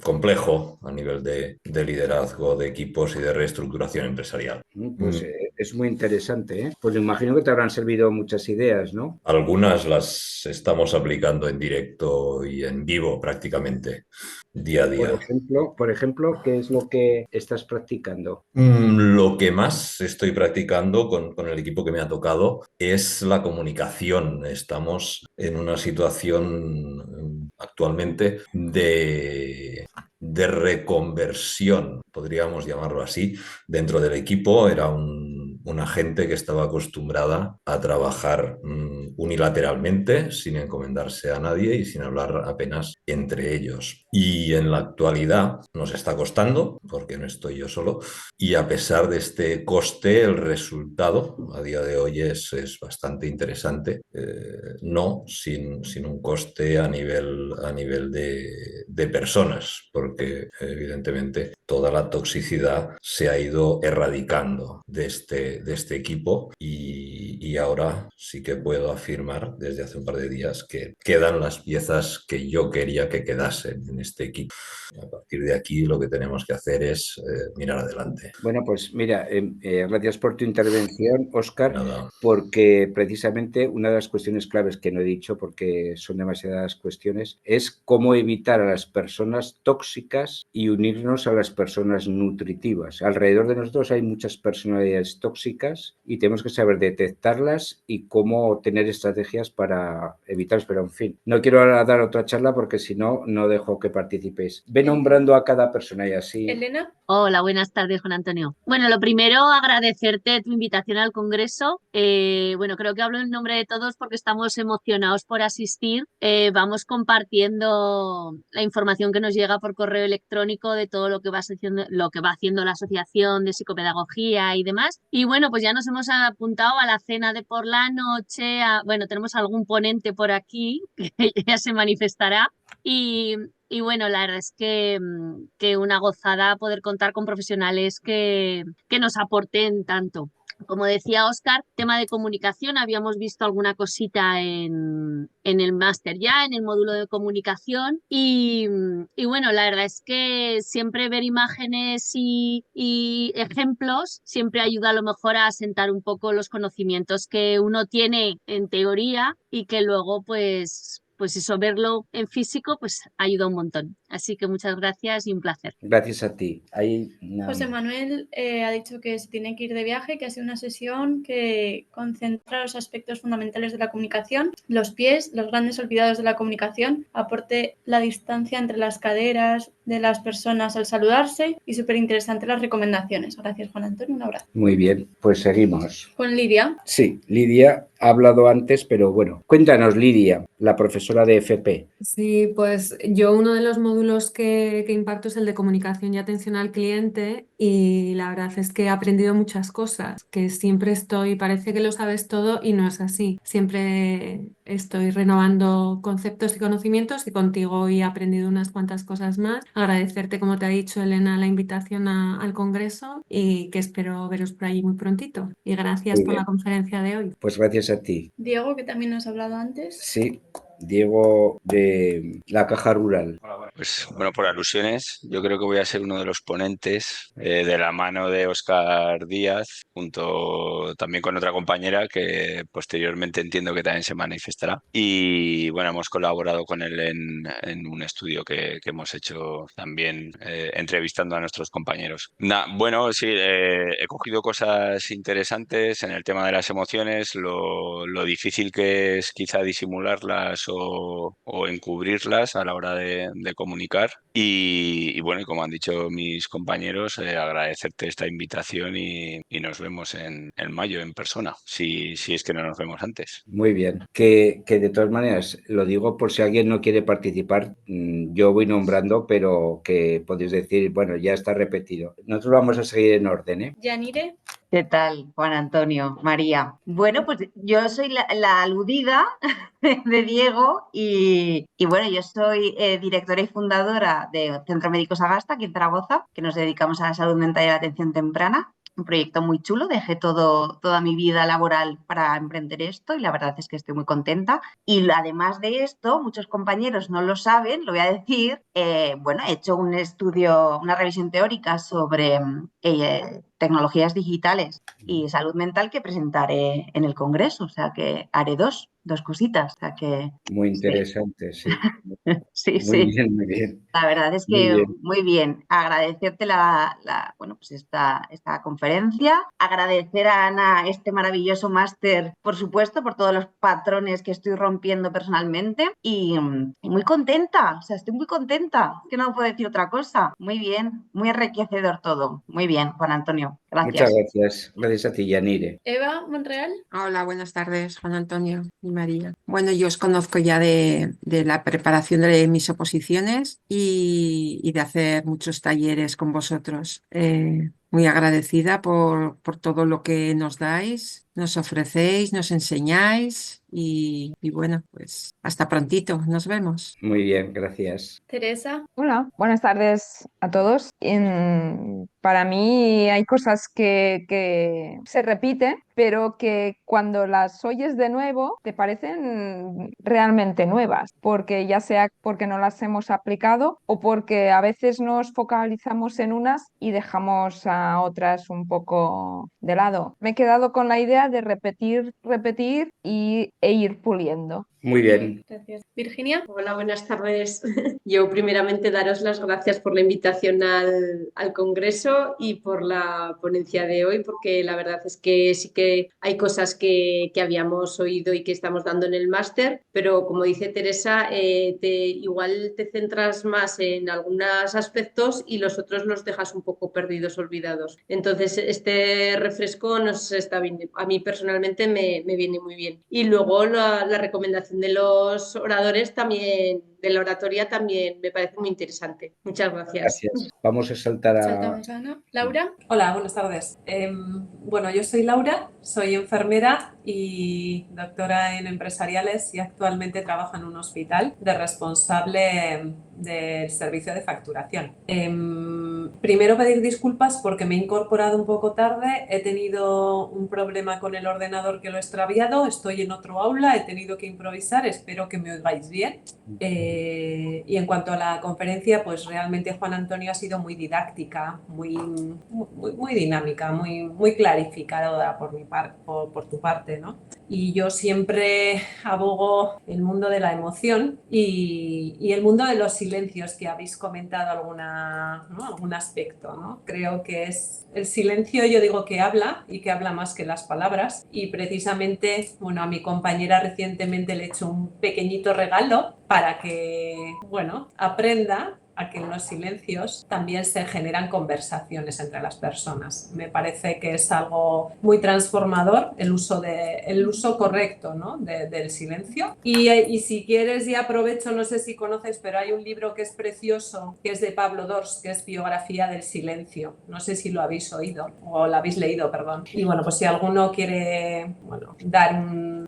complejo a nivel de liderazgo de equipos y de reestructuración empresarial. Pues es muy interesante, ¿eh? Pues imagino que te habrán servido muchas ideas, ¿no? Algunas las estamos aplicando en directo y en vivo prácticamente día a día. Por ejemplo, ¿qué es lo que estás practicando? Lo que más estoy practicando con el equipo que me ha tocado es la comunicación. Estamos en una situación actualmente de reconversión, podríamos llamarlo así, dentro del equipo. Era una gente que estaba acostumbrada a trabajar unilateralmente, sin encomendarse a nadie y sin hablar apenas entre ellos. Y en la actualidad nos está costando, porque no estoy yo solo, y a pesar de este coste, el resultado a día de hoy es bastante interesante, no sin un coste a nivel de personas, porque evidentemente toda la toxicidad se ha ido erradicando de este equipo, y ahora sí que puedo afirmar desde hace un par de días que quedan las piezas que yo quería que quedasen en este equipo. A partir de aquí lo que tenemos que hacer es mirar adelante. Bueno, pues mira, gracias por tu intervención, Óscar, Nada. porque precisamente una de las cuestiones claves que no he dicho, porque son demasiadas cuestiones, es cómo evitar a las personas tóxicas y unirnos a las personas nutritivas. Alrededor de nosotros hay muchas personalidades tóxicas y tenemos que saber detectarlas y cómo tener estrategias para evitarlas, pero en fin, no quiero ahora dar otra charla porque si no, no dejo que participéis. Ve nombrando a cada persona y así... Elena. Hola, buenas tardes, Juan Antonio. Bueno, lo primero, agradecerte tu invitación al Congreso. Bueno, creo que hablo en nombre de todos porque estamos emocionados por asistir. Vamos compartiendo la información que nos llega por correo electrónico de todo lo que va haciendo la Asociación de Psicopedagogía y demás. Y bueno, pues ya nos hemos apuntado a la cena de por la noche. Bueno, tenemos algún ponente por aquí que ya se manifestará. Y bueno, la verdad es que una gozada poder contar con profesionales que nos aporten tanto. como decía Óscar, tema de comunicación, habíamos visto alguna cosita en el máster ya, en el módulo de comunicación y bueno, la verdad es que siempre ver imágenes y ejemplos siempre ayuda a lo mejor a asentar un poco los conocimientos que uno tiene en teoría y que luego pues eso, verlo en físico, pues ayuda un montón. Así que muchas gracias y un placer. Gracias a ti. José Manuel ha dicho que se tiene que ir de viaje, que ha sido una sesión que concentra los aspectos fundamentales de la comunicación, los pies, los grandes olvidados de la comunicación, aporte la distancia entre las caderas de las personas al saludarse y súper interesante las recomendaciones. Gracias, Juan Antonio, un abrazo. Muy bien, pues seguimos. Con Lidia. Sí, Lidia ha hablado antes, pero bueno, cuéntanos, Lidia, la profesora de FP. Sí, pues yo uno de los módulos que imparto es el de comunicación y atención al cliente y la verdad es que he aprendido muchas cosas, que siempre parece que lo sabes todo y no es así. Siempre estoy renovando conceptos y conocimientos y contigo hoy he aprendido unas cuantas cosas más. Agradecerte, como te ha dicho Elena, la invitación al Congreso y que espero veros por allí muy prontito. Y gracias Muy por la bien. conferencia de hoy. Pues gracias a ti. Diego, que también nos ha hablado antes. Sí, Diego de la Caja Rural. Pues bueno, por alusiones, yo creo que voy a ser uno de los ponentes de la mano de Óscar Díaz, junto también con otra compañera que posteriormente entiendo que también se manifestará. Y bueno, hemos colaborado con él en un estudio que hemos hecho también entrevistando a nuestros compañeros. Bueno, sí, he cogido cosas interesantes en el tema de las emociones, lo difícil que es quizá disimularlas o encubrirlas a la hora de comunicar. Y bueno, y como han dicho mis compañeros, agradecerte esta invitación y nos vemos en mayo en persona, si es que no nos vemos antes. Muy bien. Que de todas maneras, lo digo por si alguien no quiere participar, yo voy nombrando, pero que podéis decir, bueno, ya está repetido. Nosotros vamos a seguir en orden, ¿eh? Yanire. ¿Qué tal, Juan Antonio, María? Bueno, pues yo soy la aludida de Diego y bueno, yo soy directora y fundadora de Centro Médico Sagasta, aquí en Zaragoza, que nos dedicamos a la salud mental y a la atención temprana. Un proyecto muy chulo, dejé toda mi vida laboral para emprender esto y la verdad es que estoy muy contenta. Y además de esto, muchos compañeros no lo saben, lo voy a decir, bueno, he hecho un estudio, una revisión teórica sobre tecnologías digitales y salud mental que presentaré en el Congreso, o sea que haré dos cositas. O sea que, muy interesante, sí. Sí, muy sí. Bien, muy bien. La verdad es que muy bien. Agradecerte bueno, pues esta conferencia. Agradecer a Ana este maravilloso máster, por supuesto, por todos los patrones que estoy rompiendo personalmente. Y muy contenta, o sea, estoy muy contenta. Que no puedo decir otra cosa. Muy bien, muy enriquecedor todo. Muy bien, Juan Antonio. Gracias. Muchas gracias. Gracias a ti, Yanire. Eva Monreal. Hola, buenas tardes, Juan Antonio y María. Bueno, yo os conozco ya de la preparación de mis oposiciones y de hacer muchos talleres con vosotros. Muy agradecida por todo lo que nos dais, nos ofrecéis, nos enseñáis y bueno, pues hasta prontito, nos vemos. Muy bien, gracias. Teresa. Hola, buenas tardes a todos. Para mí hay cosas que se repiten, pero que cuando las oyes de nuevo te parecen realmente nuevas, porque ya sea porque no las hemos aplicado o porque a veces nos focalizamos en unas y dejamos a otras un poco de lado. Me he quedado con la idea de repetir e ir puliendo. Muy bien. Gracias. Virginia. Hola, buenas tardes. Yo primeramente daros las gracias por la invitación al Congreso y por la ponencia de hoy, porque la verdad es que sí que hay cosas que habíamos oído y que estamos dando en el máster, pero como dice Teresa, igual te centras más en algunos aspectos y los otros los dejas un poco perdidos, olvidados. Entonces, este refresco nos está bien. A mí personalmente me viene muy bien. Y luego la recomendación de los oradores también, de la oratoria también me parece muy interesante. Muchas gracias. Gracias. Vamos a saltar a... Saltamos a Ana. Laura. Hola, buenas tardes. Bueno, yo soy Laura, soy enfermera y doctora en empresariales y actualmente trabajo en un hospital de responsable del servicio de facturación. Primero pedir disculpas porque me he incorporado un poco tarde, he tenido un problema con el ordenador que lo he extraviado, estoy en otro aula, he tenido que improvisar, espero que me oigáis bien. Y en cuanto a la conferencia, pues realmente Juan Antonio ha sido muy didáctica, muy dinámica, muy clarificadora por tu parte, ¿no? Y yo siempre abogo el mundo de la emoción y el mundo de los silencios que habéis comentado algún aspecto, ¿no? Creo que es el silencio, yo digo que habla y que habla más que las palabras, y precisamente, bueno, a mi compañera recientemente le he hecho un pequeñito regalo para que, bueno, aprenda a que en los silencios también se generan conversaciones entre las personas. Me parece que es algo muy transformador el uso correcto, ¿no? del silencio. Y si quieres, y aprovecho, no sé si conoces, pero hay un libro que es precioso, que es de Pablo Dors, que es Biografía del Silencio. No sé si lo habéis oído o lo habéis leído, perdón. Y bueno, pues si alguno quiere, bueno, dar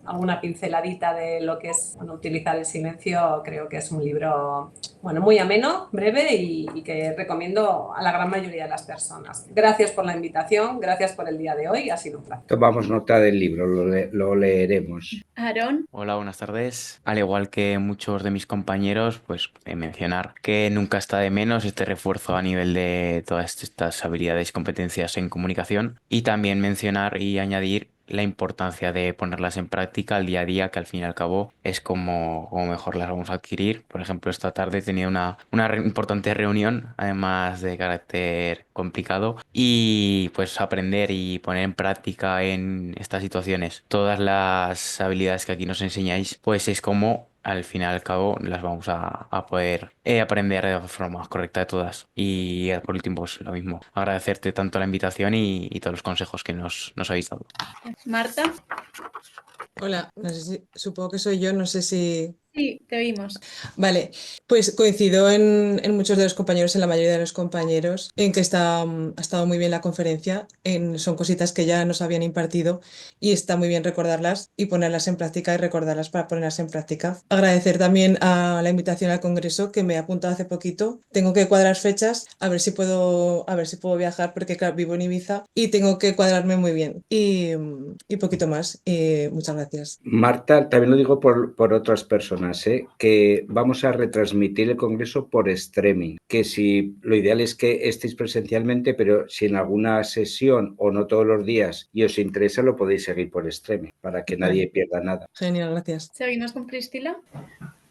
alguna pinceladita de lo que es, bueno, utilizar el silencio, creo que es un libro, bueno, muy ameno, breve y que recomiendo a la gran mayoría de las personas. Gracias por la invitación, gracias por el día de hoy, ha sido un placer. Tomamos nota del libro, lo leeremos. Aarón. Hola, buenas tardes. Al igual que muchos de mis compañeros, pues mencionar que nunca está de menos este refuerzo a nivel de todas estas habilidades y competencias en comunicación, y también mencionar y añadir la importancia de ponerlas en práctica al día a día, que al fin y al cabo es como mejor las vamos a adquirir. Por ejemplo, esta tarde he tenido una importante reunión, además de carácter complicado, y pues aprender y poner en práctica en estas situaciones todas las habilidades que aquí nos enseñáis, pues es como al fin y al cabo las vamos a poder aprender de forma más correcta de todas. Y por último, pues lo mismo, agradecerte tanto la invitación y todos los consejos que nos habéis dado. Marta. Hola, no sé supongo que soy yo, no sé si... Sí, te oímos. Vale, pues coincido en muchos de los compañeros, en la mayoría de los compañeros, en que ha estado muy bien la conferencia, son cositas que ya nos habían impartido y está muy bien recordarlas y ponerlas en práctica y recordarlas para ponerlas en práctica. Agradecer también a la invitación al congreso, que me he apuntado hace poquito. Tengo que cuadrar fechas, a ver si puedo viajar, porque claro, vivo en Ibiza y tengo que cuadrarme muy bien. Y poquito más. Muchas gracias. Marta, también lo digo por otras personas, que vamos a retransmitir el congreso por streaming, que si lo ideal es que estéis presencialmente, pero si en alguna sesión o no todos los días y os interesa, lo podéis seguir por streaming para que nadie pierda nada. Genial, gracias. Seguimos con Priscila.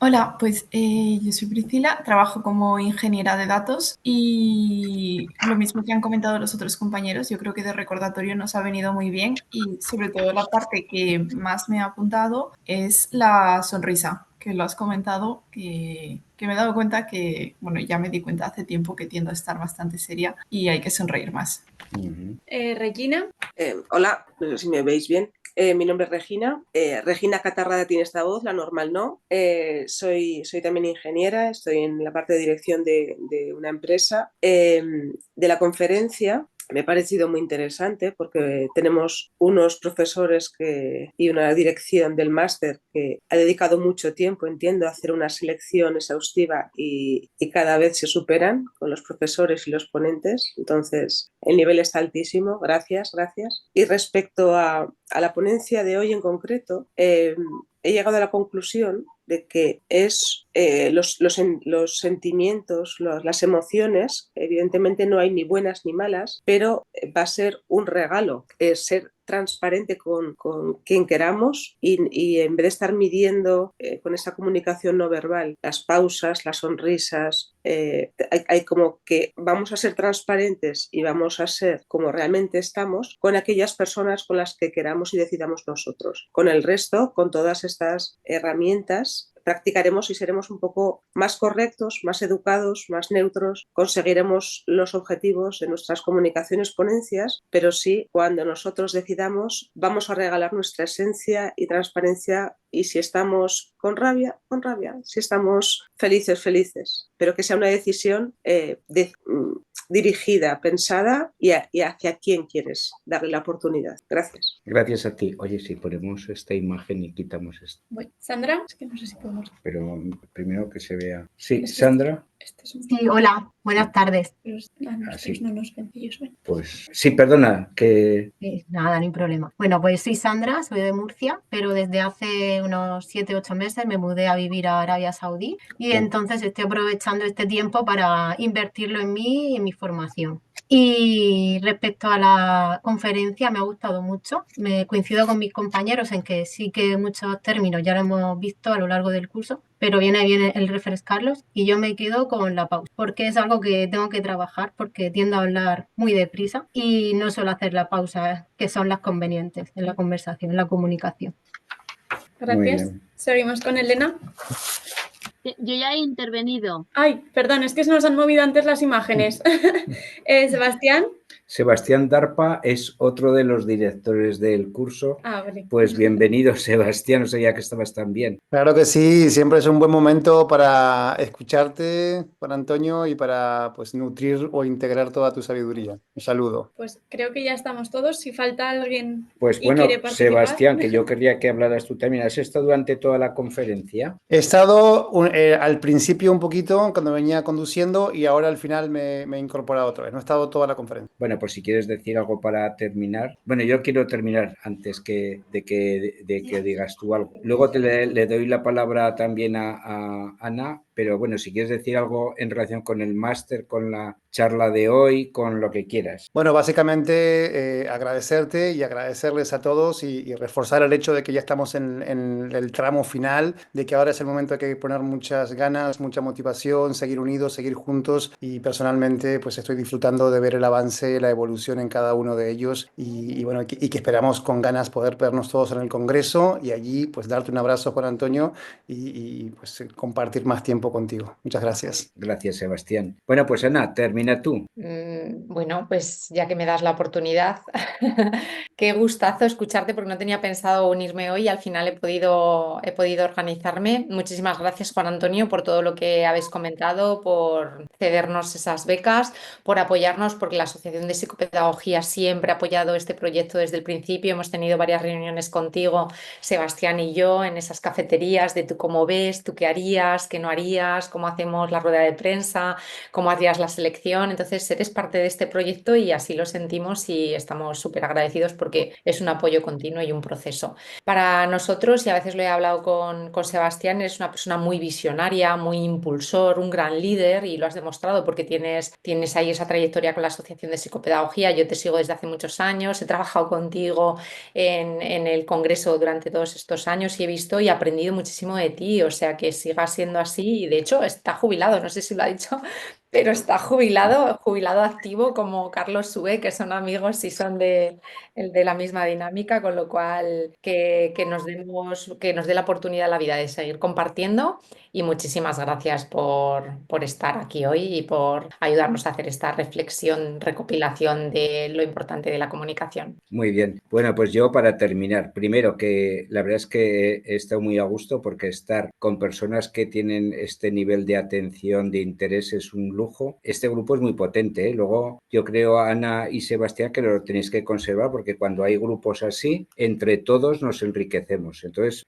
Hola, pues yo soy Priscila, trabajo como ingeniera de datos y lo mismo que han comentado los otros compañeros, yo creo que de recordatorio nos ha venido muy bien, y sobre todo la parte que más me ha apuntado es la sonrisa, que lo has comentado, que me he dado cuenta que, bueno, ya me di cuenta hace tiempo que tiendo a estar bastante seria y hay que sonreír más. Regina. Hola, no sé si me veis bien. Mi nombre es Regina. Regina Catarrada tiene esta voz, la normal no. Soy también ingeniera, estoy en la parte de dirección de una empresa. De la conferencia me ha parecido muy interesante porque tenemos unos profesores y una dirección del máster que ha dedicado mucho tiempo, entiendo, a hacer una selección exhaustiva y cada vez se superan con los profesores y los ponentes. Entonces, el nivel está altísimo. Gracias. Y respecto a la ponencia de hoy en concreto, he llegado a la conclusión de que los sentimientos, las emociones, evidentemente no hay ni buenas ni malas, pero va a ser un regalo, ser transparente con quien queramos y en vez de estar midiendo con esa comunicación no verbal las pausas, las sonrisas, hay como que vamos a ser transparentes y vamos a ser como realmente estamos con aquellas personas con las que queramos y decidamos nosotros. Con el resto, con todas estas herramientas, practicaremos y seremos un poco más correctos, más educados, más neutros, conseguiremos los objetivos de nuestras comunicaciones, ponencias, pero sí, cuando nosotros decidamos, vamos a regalar nuestra esencia y transparencia, y si estamos con rabia, si estamos felices, felices, pero que sea una decisión dirigida, pensada y hacia quién quieres darle la oportunidad. Gracias. Gracias a ti. Oye, si ponemos esta imagen y quitamos esto. Sandra, es que no sé si podemos. Pero primero que se vea. Sí, Sandra. Sí, hola, buenas tardes. Así. No nos ven, ellos ven. Pues sí, perdona, que... Nada, no hay problema. Bueno, pues soy Sandra, soy de Murcia, pero desde hace unos 7-8 meses me mudé a vivir a Arabia Saudí y entonces estoy aprovechando este tiempo para invertirlo en mí y en mi formación. Y respecto a la conferencia, me ha gustado mucho. Me coincido con mis compañeros en que sí que muchos términos ya lo hemos visto a lo largo del curso, pero viene bien el refrescarlos y yo me quedo con la pausa, porque es algo que tengo que trabajar, porque tiendo a hablar muy deprisa y no suelo hacer la pausa, que son las convenientes en la conversación, en la comunicación. Gracias. Seguimos con Elena. Yo ya he intervenido. Ay, perdón, es que se nos han movido antes las imágenes. Sebastián. Sebastián Darpa es otro de los directores del curso. Vale. Pues bienvenido, Sebastián, no sabía que estabas tan bien. Claro que sí, siempre es un buen momento para escucharte, Juan Antonio, y para pues nutrir o integrar toda tu sabiduría. Un saludo. Pues creo que ya estamos todos. Si falta alguien Pues y bueno, quiere participar. Sebastián, que yo querría que hablaras tú también. ¿Has estado durante toda la conferencia? He estado al principio un poquito cuando venía conduciendo y ahora al final me he incorporado otra vez. No he estado toda la conferencia. Bueno, pues si quieres decir algo para terminar. Bueno, yo quiero terminar antes de que digas tú algo. Luego le doy la palabra también a Ana, pero bueno, si quieres decir algo en relación con el máster, con la charla de hoy, con lo que quieras. Bueno, básicamente agradecerte y agradecerles a todos y reforzar el hecho de que ya estamos en el tramo final, de que ahora es el momento de que poner muchas ganas, mucha motivación, seguir unidos, seguir juntos y personalmente pues estoy disfrutando de ver el avance, la evolución en cada uno de ellos y bueno, y que esperamos con ganas poder vernos todos en el Congreso y allí pues darte un abrazo, Juan Antonio, y pues compartir más tiempo contigo. Muchas gracias. Gracias, Sebastián. Bueno, pues Ana, termina tú. Bueno, pues ya que me das la oportunidad, qué gustazo escucharte porque no tenía pensado unirme hoy y al final he podido organizarme. Muchísimas gracias, Juan Antonio, por todo lo que habéis comentado, por cedernos esas becas, por apoyarnos, porque la Asociación de Psicopedagogía siempre ha apoyado este proyecto desde el principio. Hemos tenido varias reuniones contigo, Sebastián y yo, en esas cafeterías de tú cómo ves, tú qué harías, qué no harías, cómo hacemos la rueda de prensa, cómo hacías la selección. Entonces, eres parte de este proyecto y así lo sentimos y estamos súper agradecidos porque es un apoyo continuo y un proceso. Para nosotros, y a veces lo he hablado con Sebastián, eres una persona muy visionaria, muy impulsor, un gran líder y lo has demostrado porque tienes ahí esa trayectoria con la Asociación de Psicopedagogía. Yo te sigo desde hace muchos años, he trabajado contigo en el Congreso durante todos estos años y he visto y aprendido muchísimo de ti, o sea que sigas siendo así y de hecho está jubilado, no sé si lo ha dicho, pero está jubilado activo como Carlos Sue, que son amigos y son de la misma dinámica, con lo cual que nos dé la oportunidad a la vida de seguir compartiendo y muchísimas gracias por estar aquí hoy y por ayudarnos a hacer esta reflexión, recopilación de lo importante de la comunicación. Muy bien. Bueno, pues yo para terminar, primero que la verdad es que he estado muy a gusto porque estar con personas que tienen este nivel de atención, de interés es un lujo. Este grupo es muy potente, ¿eh? Luego yo creo, Ana y Sebastián, que lo tenéis que conservar porque cuando hay grupos así, entre todos nos enriquecemos. Entonces,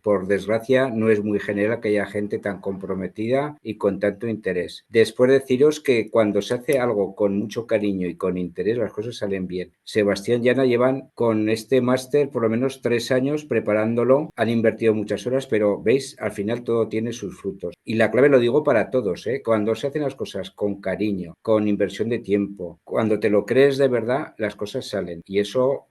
por desgracia, no es muy general que haya gente tan comprometida y con tanto interés. Después deciros que cuando se hace algo con mucho cariño y con interés, las cosas salen bien. Sebastián y Ana llevan con este máster por lo menos 3 años preparándolo, han invertido muchas horas, pero veis, al final todo tiene sus frutos. Y la clave lo digo para todos, ¿eh? Cuando se hacen las cosas con cariño, con inversión de tiempo, cuando te lo crees de verdad, las cosas salen. Y eso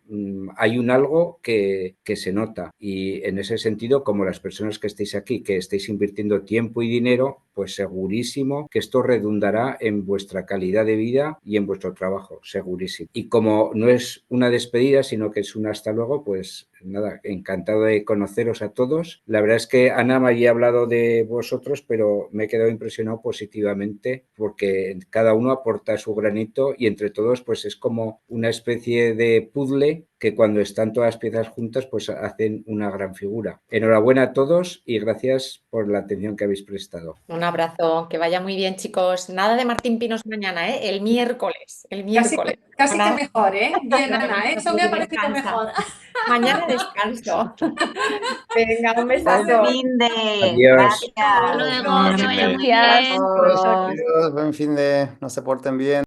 hay un algo que se nota. Y en ese sentido, como las personas que estéis aquí, que estéis invirtiendo tiempo y dinero, pues segurísimo que esto redundará en vuestra calidad de vida y en vuestro trabajo, segurísimo. Y como no es una despedida, sino que es un hasta luego, pues nada, encantado de conoceros a todos. La verdad es que Ana me había hablado de vosotros, pero me he quedado impresionado positivamente porque cada uno aporta su granito y entre todos pues es como una especie de puzzle que cuando están todas las piezas juntas pues hacen una gran figura. Enhorabuena a todos y gracias por la atención que habéis prestado. Un abrazo, que vaya muy bien, chicos. Nada de Martín Pinos mañana, ¿eh? El miércoles. Casi Ana. que mejor, ¿eh? Bien, Ana, eso me ha parecido mejor. Mañana descanso. Venga, un besazo. Buen fin de. Adiós. Gracias. Hasta luego, que vaya muy Gracias. bien. Adiós. Adiós, buen fin de, no se porten bien.